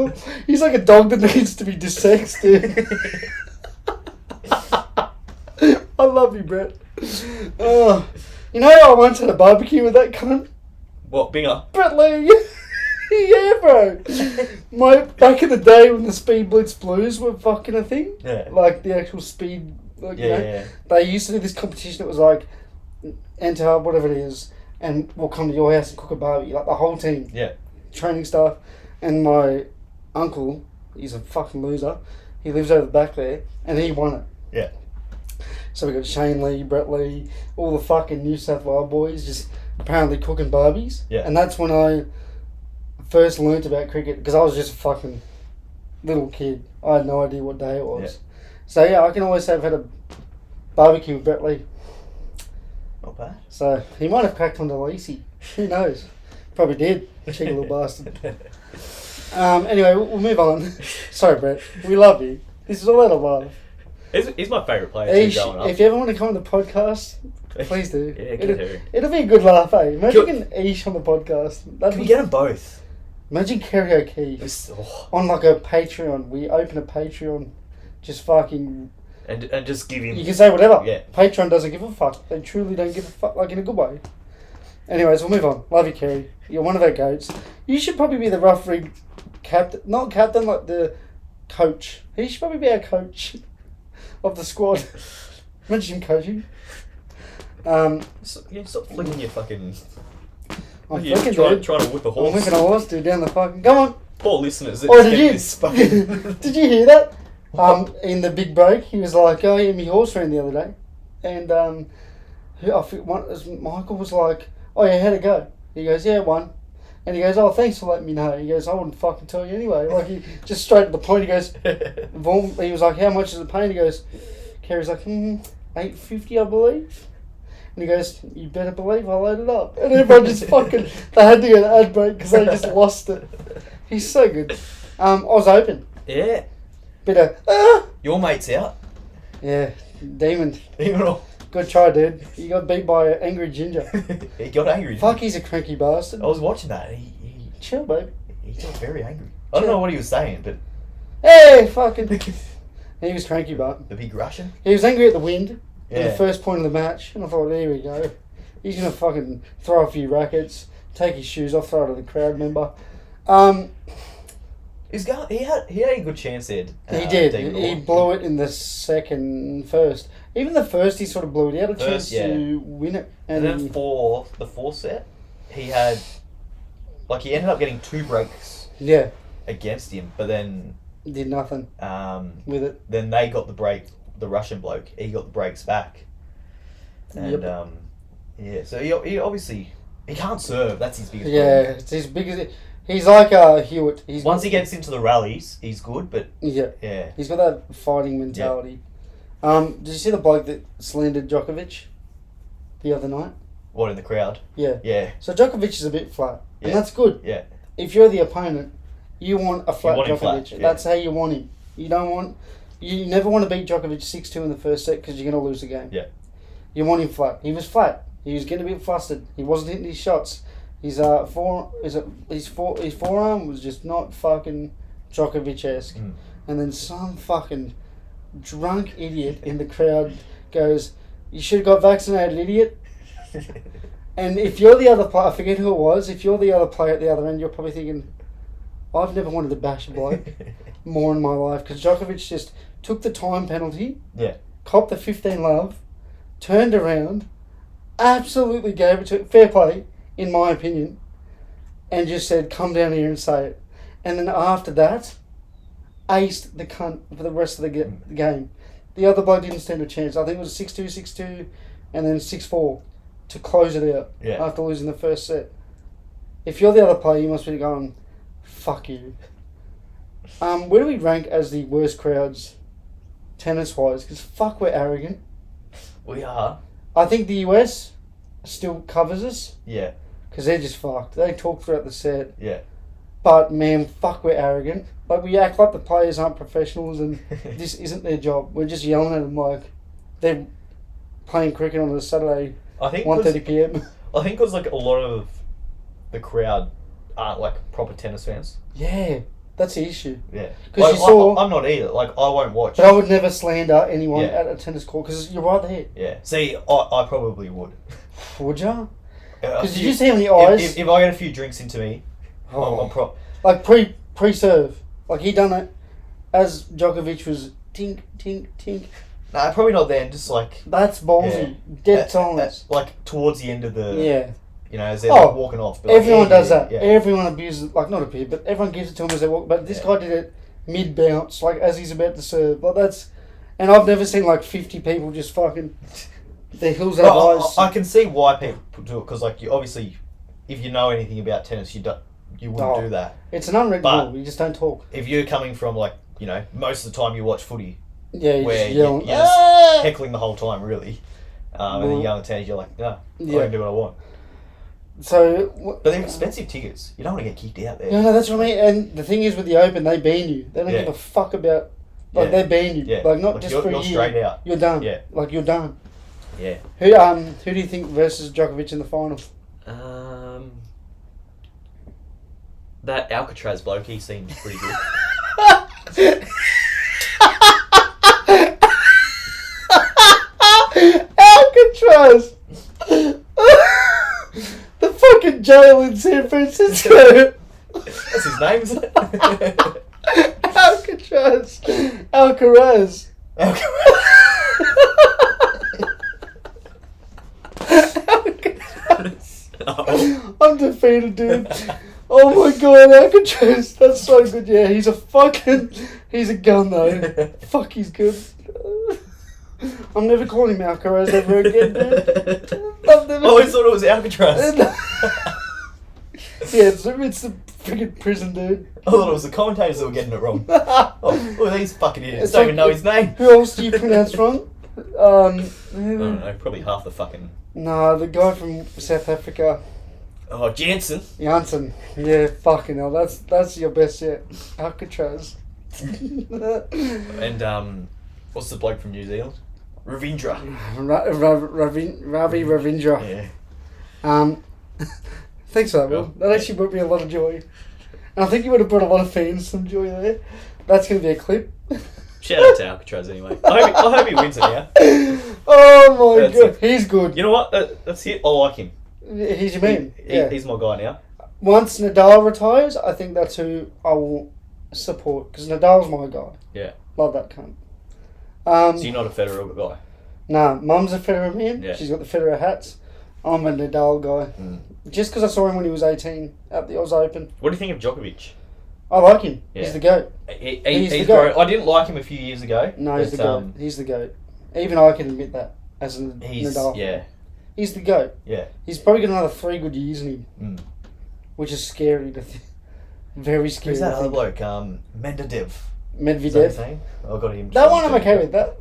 He's like a dog that needs to be desexed, dude. I love you, Brett. I once had a barbecue with that cunt.
What, Binger?
Brett Lee. Yeah, bro. Back in the day when the Speed Blitz Blues were fucking a thing.
Yeah.
Like the actual speed Like,
Yeah.
They used to do this competition. It was like, enter whatever it is, and we'll come to your house and cook a barbecue. Like the whole team.
Yeah.
Training staff. And my uncle, he's a fucking loser. He lives over the back there, and he won it.
Yeah.
So we got Shane Lee, Brett Lee, all the fucking New South Wales boys just apparently cooking barbies.
Yeah.
And that's when I first learnt about cricket, because I was just a fucking little kid. I had no idea what day it was.
Yeah.
So yeah, I can always say I've had a barbecue with Brett Lee.
Not bad.
So he might have cracked onto Lacey. Who knows? Probably did. Cheeky little bastard. Anyway, we'll move on. Sorry, Brett. We love you. This is all out of love.
He's my favourite player too growing up.
If you ever want to come on the podcast, please do.
Yeah, get her.
It'll be a good laugh, eh? Imagine an Ish on the podcast.
Can we get them both?
Imagine karaoke on like a Patreon. We open a Patreon, just fucking...
And just give him...
You can say whatever.
Yeah.
Patreon doesn't give a fuck. They truly don't give a fuck, like in a good way. Anyways, we'll move on. Love you, Kerry. You're one of our goats. You should probably be the referee captain. Not captain, like the coach. He should probably be our coach of the squad. Imagine him coaching.
Stop flicking your fucking...
I'm
You're
flicking,
trying
dude.
to whip a horse.
I'm whipping a horse, dude, down the fucking... Come on.
Poor listeners.
Oh, did you?
This fucking...
Did you hear that? In the big break, he was like, "Oh, yeah, my horse ran the other day," and I think Michael was like, "Oh yeah, how'd it go?" He goes, "Yeah, won," and he goes, "Oh, thanks for letting me know." He goes, "I wouldn't fucking tell you anyway." Like he just straight to the point. He goes, he was like, "How much is it paying?" He goes, Kerry's like, $8.50, I believe. And he goes, "You better believe I loaded up." And everyone just fucking, they had to get an ad break because they just lost it. He's so good. I was open.
Yeah.
Bit of,
Your mate's out.
Yeah, demon.
Demon.
Good try, dude. You got beat by an angry ginger.
He got angry.
Fuck, he's a cranky bastard.
I was watching that.
Chill, babe.
He got very angry. I don't know what he was saying, but...
Hey, fucking... He was cranky, but...
The big Russian?
He was angry at the wind at
Yeah.
the first point of the match. And I thought, there we go. He's going to fucking throw a few rackets, take his shoes off, throw it at the crowd member.
He had a good chance there.
He did. He blew it in the first. Even the first, he sort of blew it. He had a chance to win it.
And then for the fourth set, he had... Like, he ended up getting 2 breaks against him, but then...
Did nothing with it.
Then they got the break, the Russian bloke. He got the breaks back. And, so he obviously... He can't serve. That's his biggest problem.
It's his biggest... He's like Hewitt.
Once he gets into the rallies, he's good, but...
Yeah. He's got that fighting mentality. Did you see the bloke that slandered Djokovic the other night?
What, in the crowd?
Yeah.
Yeah.
So Djokovic is a bit flat.
Yeah.
And that's good.
Yeah.
If you're the opponent, you want a flat
want him
Djokovic.
flat, yeah.
That's how you want him. You never want to beat Djokovic 6-2 in the first set because you're going to lose the game.
Yeah.
You want him flat. He was flat. He was getting a bit flustered. He wasn't hitting his shots. His forearm was just not fucking Djokovic-esque. And then some fucking drunk idiot in the crowd goes, "You should have got vaccinated, idiot." And if you're the other player, I forget who it was, if you're the other player at the other end, you're probably thinking, I've never wanted to bash a bloke more in my life, because Djokovic just took the time penalty, copped the 15 love, turned around, absolutely gave it to it, fair play, in my opinion, and just said, "Come down here and say it." And then after that, aced the cunt for the rest of the game. The other bloke didn't stand a chance. I think it was 6-2, 6-2, and then 6-4 to close it out after losing the first set. If you're the other player, you must be going, fuck you. Where do we rank as the worst crowds, tennis-wise? Because fuck, we're arrogant.
We are.
I think the US still covers us.
Yeah.
Because they're just fucked. They talk throughout the set.
Yeah.
But, man, fuck, we're arrogant. Like, we act like the players aren't professionals and this isn't their job. We're just yelling at them like they're playing cricket on a Saturday, 1:30 p.m.
I think because, like, a lot of the crowd aren't, like, proper tennis fans.
Yeah, that's the issue.
Yeah.
Because
like, I'm not either. Like, I won't watch.
But I would never slander anyone at a tennis court because you're right there.
Yeah. See, I probably would.
Would ya? Because did you see how many eyes?
If I get a few drinks into me, I'm
like pre-serve. Like he done it as Djokovic was tink, tink, tink.
Nah, probably not then. Just like
That's ballsy. Dead silence.
Like towards the end of the.
Yeah.
You know, as they're like walking off. But
Everyone does that.
Yeah.
Everyone abuses, like not abuse, but everyone gives it to him as they walk. But this guy did it mid bounce, like as he's about to serve. Like that's, and I've never seen like 50 people just fucking. Their heels have eyes.
I can see why people do it because, like, you obviously, if you know anything about tennis, you wouldn't do that.
It's an unwritten rule. You just don't talk.
If you're coming from like, you know, most of the time you watch footy,
where
you're just heckling the whole time, really. And then young tennis, you're like, no, I can do what I want.
So,
but they're expensive tickets. You don't want to get kicked out there.
No, that's what I mean. And the thing is, with the Open, they ban you. They don't give a fuck about. Like they ban you.
Yeah.
Like not like just for a year.
You're straight out.
You're done.
Yeah.
Like you're done.
Yeah.
Who do you think versus Djokovic in the final?
That Alcatraz bloke, he seems pretty good.
Alcatraz. The fucking jail in San Francisco.
That's his name, isn't it?
Alcatraz. Alcaraz. I'm defeated, dude. Oh my god, Alcatraz. That's so good. Yeah, he's a gun though. Fuck, he's good. I'm never calling him Alcaraz ever again, dude.
I always thought it was Alcatraz.
Yeah, it's the freaking prison, dude.
I thought it was the commentators that were getting it wrong. Oh, look at these fucking idiots. Don't even know his name.
Who else do you pronounce wrong?
I don't know, probably half the fucking...
No, the guy from South Africa.
Oh, Jansen.
Jansen. Yeah, fucking hell. That's your best yet. Alcatraz.
And, what's the bloke from New Zealand? Ravindra.
Ravi Ravindra.
Yeah.
Thanks for that, Will. That actually brought me a lot of joy. And I think you would have brought a lot of fans some joy there. That's going to be a clip.
Shout out to Alcatraz anyway. I hope he wins it now.
Oh my god. He's good.
You know what? That's it. I like him.
He's your man.
He's my guy now.
Once Nadal retires, I think that's who I will support. Because Nadal's my guy.
Yeah.
Love that cunt.
So you're not a Federer guy?
Nah, Mum's a Federer man.
Yeah.
She's got the Federer hats. I'm a Nadal guy. Just because I saw him when he was 18 at the Oz Open.
What do you think of Djokovic?
I like him. Yeah. He's the GOAT.
He's the GOAT. I didn't like him a few years ago.
No, he's the GOAT. He's the GOAT. Even I can admit that as a Nadal.
Yeah.
He's the GOAT.
Yeah.
He's probably got another 3 good years in him. Which is scary to think. Very scary.
Who's that other bloke? Medvedev.
Medvedev.
I got him.
That one I'm okay with. That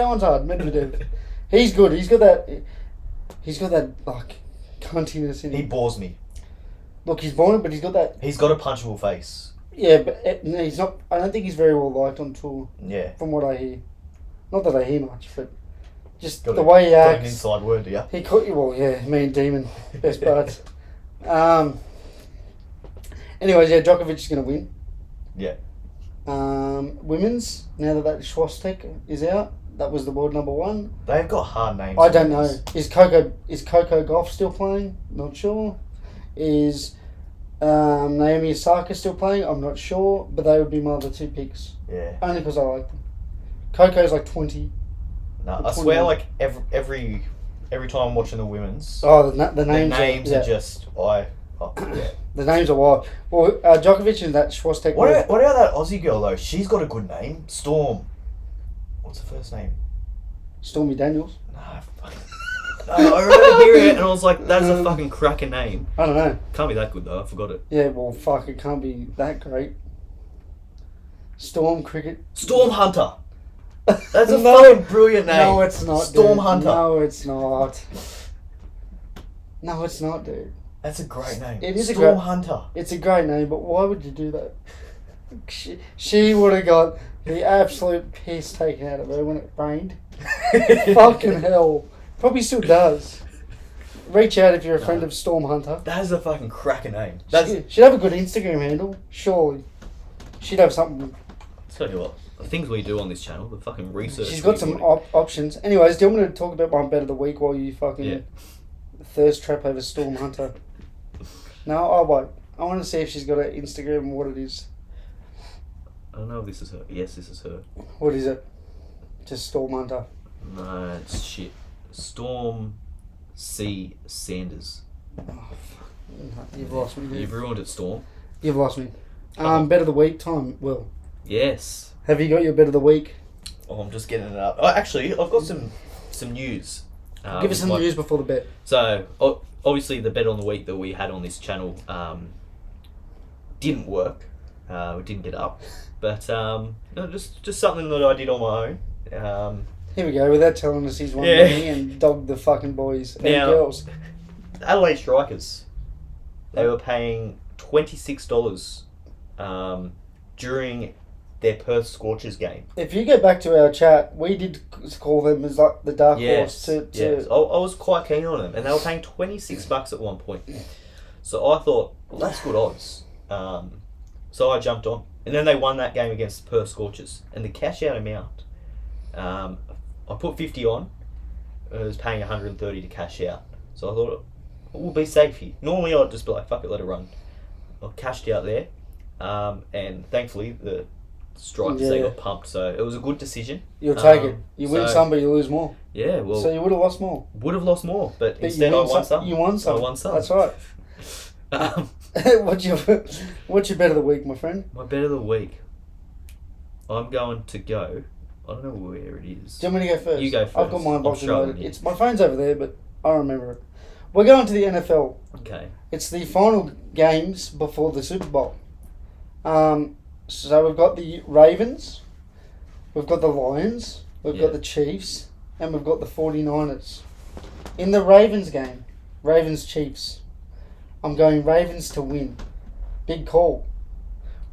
one's hard. Medvedev. He's good. He's got that like cuntiness in him.
He bores me.
Look, he's boring, but he's got that.
He's got a punchable face.
Yeah, but he's not. I don't think he's very well liked on tour.
Yeah.
From what I hear, not that I hear much, but just the way he acts.
Got an inside word, do you?
He caught you. Well, yeah, me and Demon, best buds. Anyways, yeah, Djokovic is going to win.
Yeah.
Women's, now that Schwastek is out, that was the world number 1.
They've got hard names.
I don't know. Is Coco Gauff still playing? Not sure. Is Naomi Osaka still playing? I'm not sure, but they would be my other 2 picks.
Yeah.
Only because I like them. Coco's like 20.
No, I swear, like every time I'm watching the women's,
the names
are just yeah.
The names are wild. Well, Djokovic and that Schwastek.
What about that Aussie girl though? She's got a good name. Storm. What's her first name?
Stormy Daniels.
No, I remember hearing it and I was like, that's a fucking cracker name.
I don't know.
Can't be that good though. I forgot it.
Yeah, well, fuck, it can't be that great. Storm Cricket.
Storm Hunter. That's a fucking brilliant name.
No, it's not.
Storm
dude.
Hunter.
No, it's not. No, it's not, dude.
That's a great name.
It is
Storm Hunter.
It's a great name, but why would you do that? She would have got the absolute piss taken out of her when it rained. Fucking hell. Probably still does. Reach out if you're a friend of Storm Hunter.
That is a fucking cracker name.
She'd have a good Instagram handle, surely. She'd have something.
Tell you what, the things we do on this channel, the fucking research.
She's got some options. Anyways, do you want me to talk about my bet of the week while you fucking thirst trap over Storm Hunter? No, I won't. I want to see if she's got an Instagram and what it is.
I don't know if this is her. Yes, this is her.
What is it? to Storm Hunter.
No, it's shit. Storm C. Sanders.
Oh, fuck. No, you've lost me, dude.
You've ruined it, Storm.
You've lost me. Bet of the week time, Will.
Yes.
Have you got your bet of the week?
Oh, I'm just getting it up. Oh, actually, I've got some news.
Give us some news before the bet.
So, obviously, the bet on the week that we had on this channel didn't work. We didn't get up. But just something that I did on my own.
Here we go, without telling us he's won money and dogged the fucking boys and girls.
Adelaide Strikers, they were paying $26 during their Perth Scorchers game.
If you go back to our chat, we did call them as like the dark horse.
Yes. I was quite keen on them, and they were paying $26 at one point. So I thought, well, that's good odds. So I jumped on, and then they won that game against Perth Scorchers, and the cash out amount, I put 50 on. I was paying 130 to cash out, so I thought we'll be safe here. Normally I'd just be like, fuck it, let it run. I cashed out there, and thankfully the Strikers they got pumped, so it was a good decision.
You'll take it. You win some, but you lose more.
Yeah, well,
so you would have lost more.
Would have lost more, but instead I won some.
You won some.
I won some.
That's right. What's your bet of the week, my friend?
My bet of the week. I'm going to go. I don't know where it is.
Do you want me to go first?
You go first.
I've got mine boxed and loaded. It's my phone's over there, but I remember it. We're going to the NFL.
Okay.
It's the final games before the Super Bowl. So we've got the Ravens, we've got the Lions, we've got the Chiefs, and we've got the 49ers. In the Ravens game, Ravens-Chiefs, I'm going Ravens to win. Big call.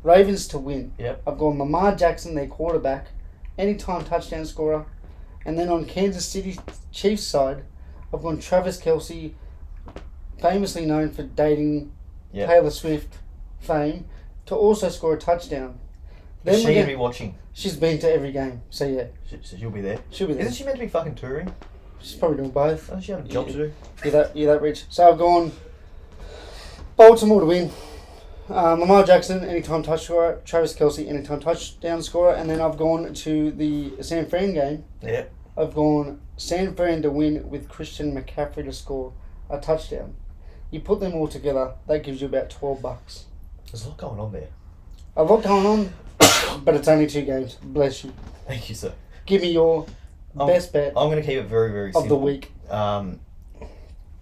Ravens to win.
Yep.
I've gone Lamar Jackson, their quarterback, anytime touchdown scorer. And then on Kansas City Chiefs side, I've gone Travis Kelce, famously known for dating Taylor Swift fame, to also score a touchdown.
Is she going to be watching?
She's been to every game, so yeah.
So she'll be there?
She'll be there.
Isn't she meant to be fucking touring?
She's probably doing both.
Doesn't she have a job to do?
You're that rich. So I've gone Baltimore to win. Lamar Jackson, anytime touch scorer. Travis Kelce, anytime touchdown scorer. And then I've gone to the San Fran game.
Yeah.
I've gone San Fran to win with Christian McCaffrey to score a touchdown. You put them all together, that gives you about $12.
There's a lot going on there.
A lot going on, but it's only 2 games. Bless you.
Thank you, sir.
Give me your best bet
I'm going to keep it very, very simple.
of the week.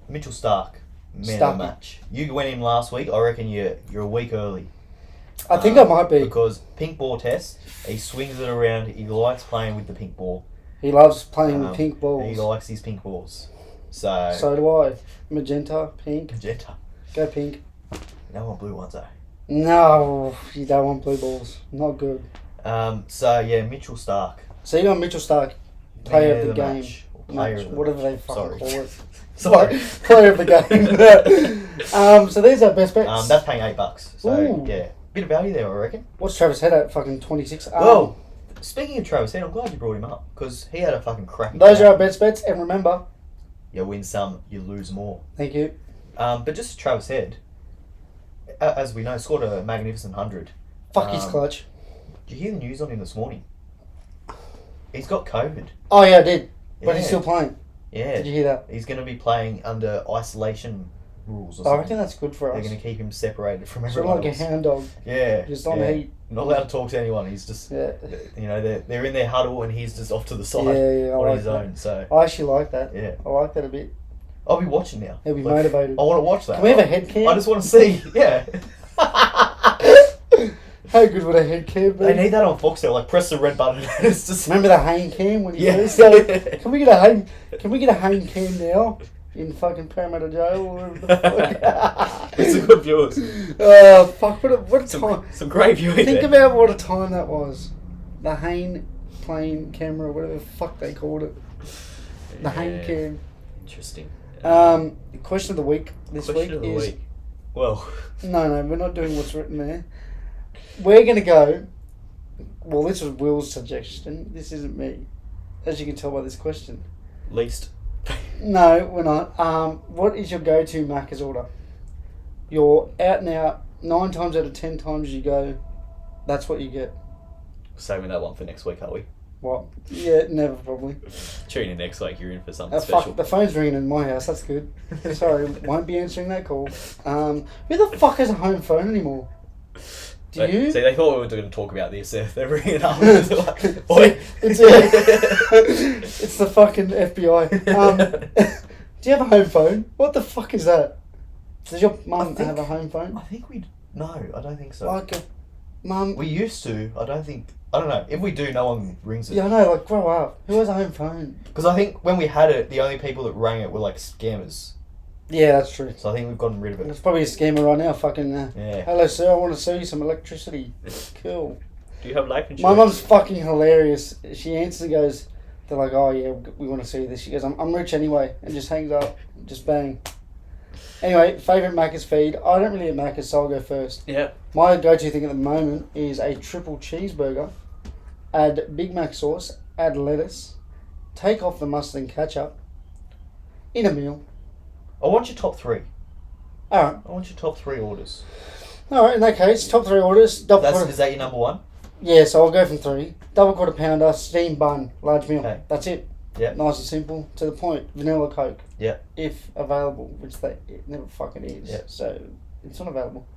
Mitchell Stark, man of the match. You went in last week. I reckon you're a week early.
I think I might be.
Because pink ball test, he swings it around. He likes playing with the pink ball.
He loves playing with pink balls.
He likes his pink balls. So
do I. Magenta, pink.
Magenta.
Go pink.
You don't want blue ones, though.
No, you don't want blue balls. Not good.
Mitchell Stark.
So you got Mitchell Stark, player of the game.
Match,
whatever they fucking call it.
Sorry.
Player of the game. So there's our best bets.
That's paying $8. So
Ooh.
yeah, bit of value there, I reckon.
What's Travis Head at? Fucking 26.
Well, speaking of Travis Head, I'm glad you brought him up because he had a fucking crack.
Those are our bets, and remember,
you win some, you lose more.
Thank you.
But just Travis Head, as we know, scored a magnificent 100.
Fuck his clutch.
Did you hear the news on him this morning? He's got COVID.
Oh yeah, I did. But he's still playing.
Yeah.
Did you hear that?
He's going to be playing under isolation rules or
I
something.
reckon that's good for us.
They're going to keep him separated from
Sort
everyone
of like
else.
a hound dog.
Yeah.
Just on the heat.
Not allowed to talk to anyone. He's just, they're in their huddle and he's just off to the side on his own. So
I actually like that.
Yeah.
I like that a bit.
I'll be watching now.
He'll be motivated.
I want to watch that.
Can we have a head cam?
I just want to see. Yeah.
How good would a head cam be?
They need that on Foxtel. Like press the red button. It's just.
Remember the Hayne cam when you first Can we get a Hayne cam now in fucking Parramatta Jail or whatever the fuck?
It's a good viewers.
Fuck! What a time!
Some great viewing.
Think about what a time that was. The Hayne plane camera, whatever the fuck they called it. The Hayne cam.
Interesting.
Question of the week this week is.
Well.
No, we're not doing what's written there. We're going to go... Well, this was Will's suggestion. This isn't me. As you can tell by this question.
Least.
No, we're not. What is your go-to Macca's order? You're out and out. 9 times out of 10 times you go, that's what you get.
Saving that one for next week, are we?
What? Yeah, never probably.
Tune in next week. You're in for something
Fuck,
special.
the phone's ringing in my house. That's good. Sorry, won't be answering that call. Who the fuck has a home phone anymore? Do you?
See, they thought we were going to talk about this. They're ringing up. They're like, oi.
It's the fucking FBI. Do you have a home phone? What the fuck is that? Does your mum have a home phone?
I think we... No, I don't think so.
Like mum...
We used to. I don't know. If we do, no one rings it.
Yeah, I know. Like, grow up. Who has a home phone?
Because I think when we had it, the only people that rang it were like scammers.
Yeah, that's true.
So I think we've gotten rid of it.
It's probably a scammer right now. Fucking.
Yeah.
Hello, sir. I want to sell you some electricity. Cool.
Do you have life insurance?
My mum's fucking hilarious. She answers and goes, they're like, oh yeah, we want to see this. She goes, I'm rich anyway, and just hangs up. Just bang. Anyway, favourite Macca's feed. I don't really eat Macca's, so I'll go first.
Yeah.
My go-to thing at the moment is a triple cheeseburger. Add Big Mac sauce, add lettuce, take off the mustard and ketchup in a meal.
I want your top 3.
Alright.
I want your top 3 orders.
Alright, in that case, top 3 orders.
Is that your number 1?
Yeah, so I'll go from 3. Double quarter pounder, steamed bun, large meal.
Okay.
That's it.
Yeah.
Nice and simple, to the point. Vanilla Coke.
Yeah.
If available, which it never fucking is.
Yeah.
So, it's not available.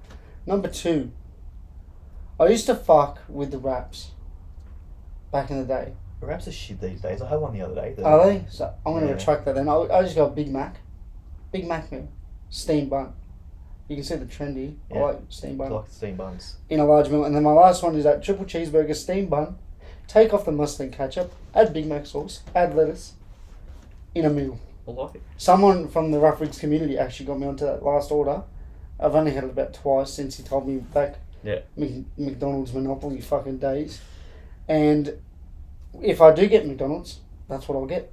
Number 2. I used to fuck with the wraps. Back in the day.
The wraps are shit these days. I had one the other day.
Are they? So I'm going to
Yeah.
retract that then. I just got Big Mac. Big Mac meal. Steamed bun. You can see the trendy.
Yeah.
I like steamed
I
bun.
like the steamed buns.
In a large meal. And then my last one is that triple cheeseburger steamed bun. Take off the mustard and ketchup. Add Big Mac sauce. Add lettuce. In a meal.
I like it.
Someone from the Rough Rigs community actually got me onto that last order. I've only had it about twice since he told me back.
Yeah.
McDonald's Monopoly fucking days. And if I do get McDonald's, that's what I'll get.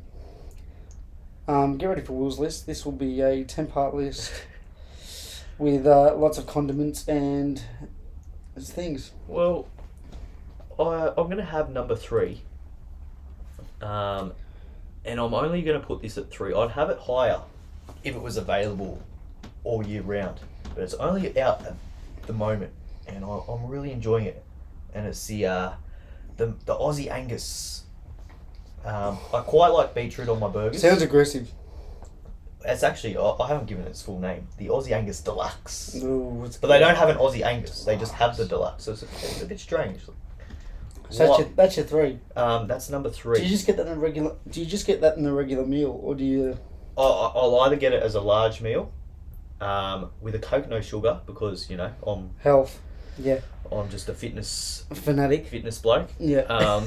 Get ready for Will's list. This will be a 10-part list with lots of condiments and things.
Well, I'm going to have number 3. And I'm only going to put this at 3. I'd have it higher if it was available all year round. But it's only out at the moment. And I'm really enjoying it. And it's the Aussie Angus. I quite like beetroot on my burgers.
Sounds aggressive.
It's actually, I haven't given it its full name. The Aussie Angus Deluxe.
Ooh,
But they don't have an Aussie Angus. They just have the Deluxe. So it's a bit strange.
So that's your 3.
That's number 3.
Do you just get that in a regular? Do you just get that in a regular meal, or do you?
I'll either get it as a large meal, with a Coke, no sugar, because I'm
Health. Yeah.
I'm just a fitness
Fanatic.
bloke.
Yeah.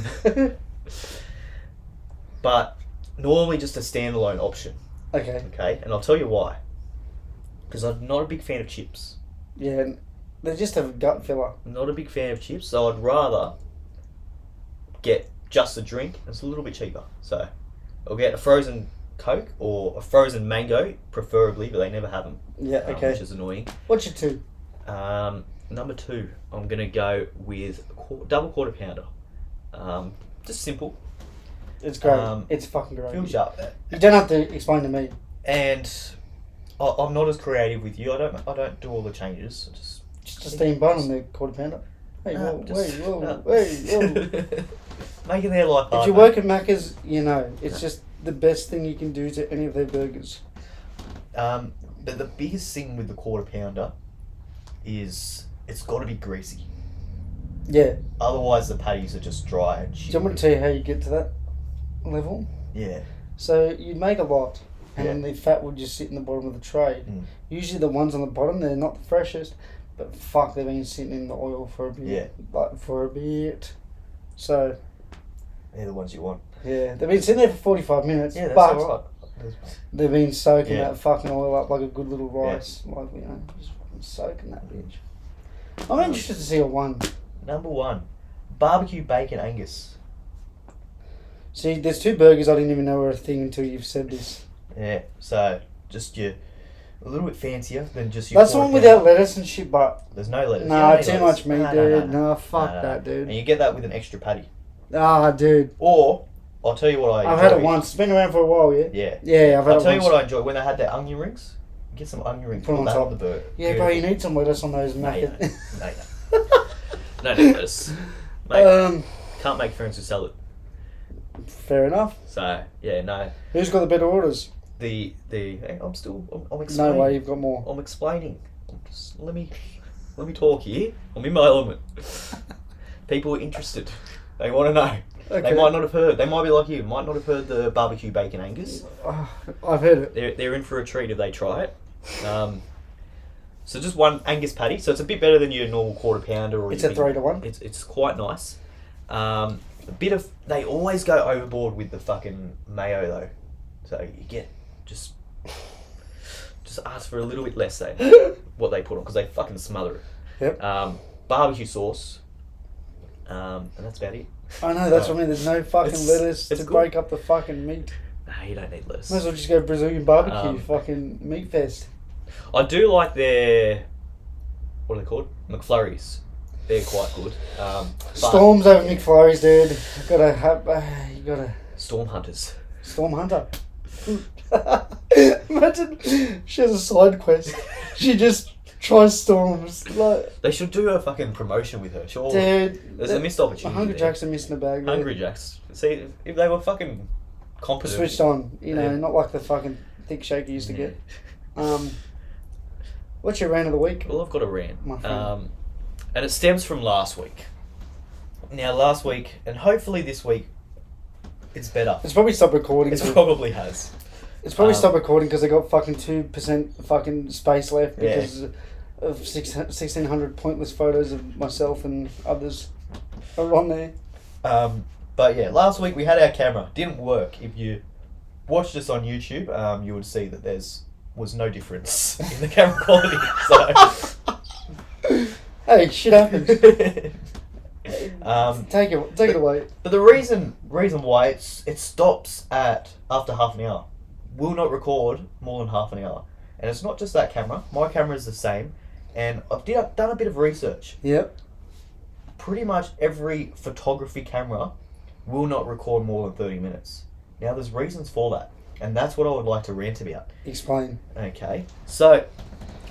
But normally just a standalone option.
Okay.
Okay, and I'll tell you why. Because I'm not a big fan of chips.
Yeah, they just have a gut filler.
I'm not a big fan of chips, so I'd rather get just a drink. It's a little bit cheaper. So I'll get a frozen Coke or a frozen mango, preferably, but they never have them.
Yeah, okay.
Which is annoying.
What's your 2?
Number 2, I'm going to go with double quarter pounder. Just simple.
It's great. It's fucking great.
Fills you up.
You don't have to explain to me.
And I'm not as creative with you. I don't do all the changes.
Just a steamed bun on the quarter pounder. Hey, whoa.
Making their life hard.
If you work at Macca's, it's just the best thing you can do to any of their burgers.
The biggest thing with the quarter pounder is it's got to be greasy.
Yeah.
Otherwise, the patties are just dry and shit.
Do you want me to tell you how you get to that level?
Yeah.
So you make a lot, and then
Yeah.
the fat would just sit in the bottom of the tray. Usually the ones on the bottom, they're not the freshest, but fuck, they've been sitting in the oil for a bit.
Yeah.
Like, for a bit. So,
They're the ones you want.
yeah, they've been sitting there for 45 minutes,
Yeah, that's
but
alright.
they've been soaking
Yeah.
that fucking oil up like a good little rice. Like, just fucking soaking that bitch. I'm interested to see a 1.
Number 1, barbecue bacon Angus.
See, there's 2 burgers I didn't even know were a thing until you've said this.
Yeah, so just a little bit fancier than just your.
That's the one without lettuce and shit, but
There's no lettuce.
nah,
You don't
too
need
much
lettuce.
meat, dude. Nah, fuck that, dude.
And you get that with an extra patty.
Ah, dude.
Or I'll tell you what I.
I've had it once. It's been around for a while, yeah.
Yeah.
Yeah, I've had it
I'll tell you
once.
what I enjoy when they had their onion rings. Get some onion rings.
Put
Put
on
that
top.
on the burger.
Yeah, bro, you need some lettuce on those
No, you
Macca's.
don't. No lettuce. Mate, can't make friends with salad.
Fair enough.
So yeah, no.
Who's got the better orders?
I'm explaining.
No way, you've got more.
I'm explaining. Let me talk here. I'm in my element. People are interested. They want to know. Okay. They might not have heard. They might be like you. Might not have heard the barbecue bacon Angus.
I've heard it.
They're in for a treat if they try it. So just one Angus patty. So it's a bit better than your normal quarter pounder. Or
it's a 3-to-1.
It's quite nice. A bit of. They always go overboard with the fucking mayo though. So you get just ask for a little bit less than what they put on because they fucking smother it.
Yep.
Barbecue sauce. And that's about it.
I know, that's what I mean. There's no fucking lettuce to break up the fucking meat.
Nah, you don't need lettuce.
Might as well just go Brazilian barbecue, fucking meat fest.
I do like their, what are they called? McFlurries. They're quite good.
Storms over McFlurries, dude. You gotta.
Storm Hunters.
Storm Hunter. Imagine she has a side quest. She just tries storms. Like,
they should do a fucking promotion with her, sure.
Dude,
there's a missed opportunity.
Hungry Jacks are missing a bag.
Hungry Jacks. See, if they were fucking competent.
Switched on, not like the fucking thick shake you used to get. What's your rant of the week?
Well, I've got a rant.
My friend.
And it stems from last week. Now, last week, and hopefully this week, it's better.
It's probably stopped recording.
It probably has.
It's probably stopped recording because they got fucking 2% fucking space left because of 1,600 pointless photos of myself and others are on there.
But yeah, last week we had our camera. Didn't work. If you watched us on YouTube, you would see that was no difference in the camera quality. So,
hey, shit happens. Take it away.
But the reason why it stops after half an hour. Will not record more than half an hour, and it's not just that camera. My camera is the same, and I've done a bit of research.
Yep.
Pretty much every photography camera will not record more than 30 minutes. Now, there's reasons for that, and that's what I would like to rant about.
Explain.
Okay, so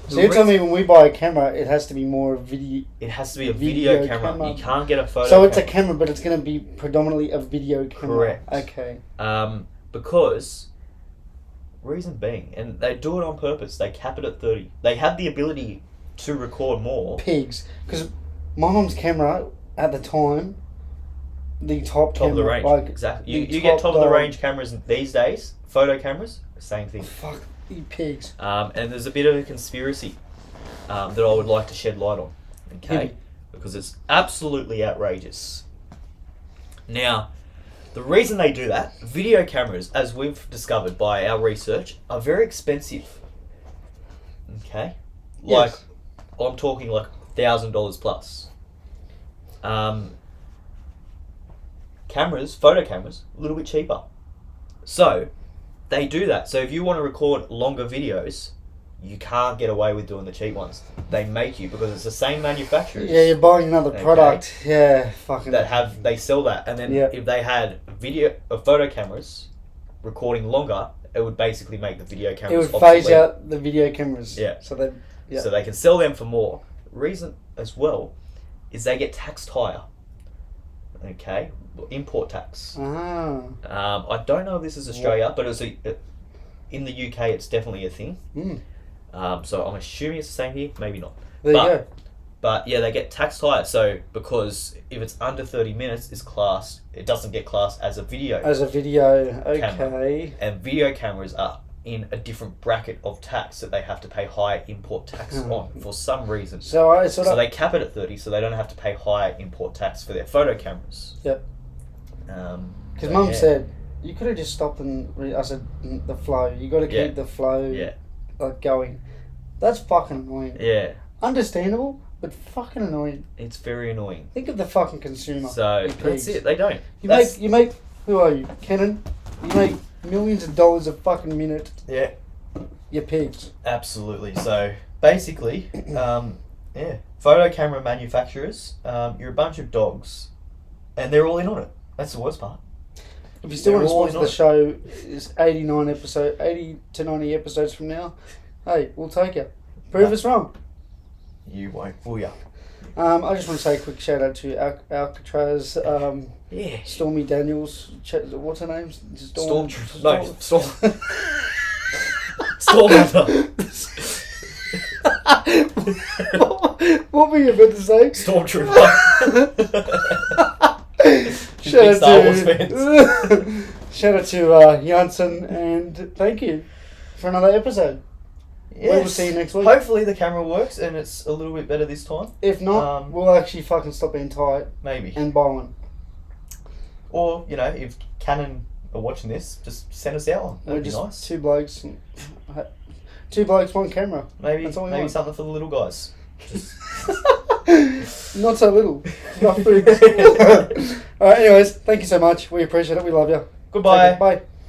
you're telling me when we buy a camera, it has to be more video.
It has to be a video camera. You can't get a photo.
So it's a camera, but it's going to be predominantly a video camera.
Correct.
Okay.
Because. Reason being, and they do it on purpose, they cap it at 30. They have the ability to record more.
Pigs. Because my mum's camera, at the time, the top camera...
of the range, like, exactly. You get top of the range cameras these days, photo cameras, same thing.
Fuck, you pigs.
And there's a bit of a conspiracy that I would like to shed light on, okay? Because it's absolutely outrageous. Now... the reason they do that, video cameras, as we've discovered by our research, are very expensive. Okay? Like, yes. I'm talking like $1,000 plus. Cameras, photo cameras, a little bit cheaper. So, they do that. So if you want to record longer videos, you can't get away with doing the cheap ones. They make you, because it's the same manufacturers.
Yeah, you're buying another product. Yeah, fucking.
They sell that, and then if they had photo cameras recording longer, it would basically make the video cameras.
It would phase out the video cameras.
Yeah.
So they
can sell them for more. Reason as well is they get taxed higher. Okay, import tax.
Ah.
I don't know if this is Australia, but in the UK, it's definitely a thing. So I'm assuming it's the same here. Maybe not.
There you go.
But yeah, they get taxed higher. So because if it's under 30 minutes, it doesn't get classed as a video.
As a video, okay.
Camera. And video cameras are in a different bracket of tax that they have to pay higher import tax on for some reason.
So
they cap it at 30, so they don't have to pay higher import tax for their photo cameras.
Yep. Because Mum said you could have just stopped and I said the flow. You got to keep the flow going. That's fucking annoying.
Yeah.
Understandable, but fucking annoying.
It's very annoying.
Think of the fucking consumer.
So that's it. They don't.
You make. Who are you, Canon? You make millions of dollars a fucking minute.
Yeah.
You pigs.
Absolutely. So basically, photo camera manufacturers, you're a bunch of dogs, and they're all in on it. That's the worst part.
If you still want to sponsor the show, it's 80 to 90 episodes from now. Hey, we'll take you. Prove us wrong.
You won't fool ya.
I just want to say a quick shout out to Alcatraz,
Yeah.
Stormy Daniels. What's her name?
Storm. No, Storm. Stormhunter.
What were you about to say?
Stormtrooper.
Shout out
Star Wars fans.
Shout out to Janssen, and thank you for another episode.
Yes.
We will see you next week.
Hopefully the camera works and it's a little bit better this time.
If not, we'll actually fucking stop being tight.
Maybe.
And buy one.
Or, you know, if Canon are watching this, just send us out one. That'd be nice.
Two blokes, one camera.
Maybe
That's all we
maybe
want.
something for the little guys. Just
Not so little. Rough Alright, anyways, thank you so much. We appreciate it. We love you.
goodbye.
Bye.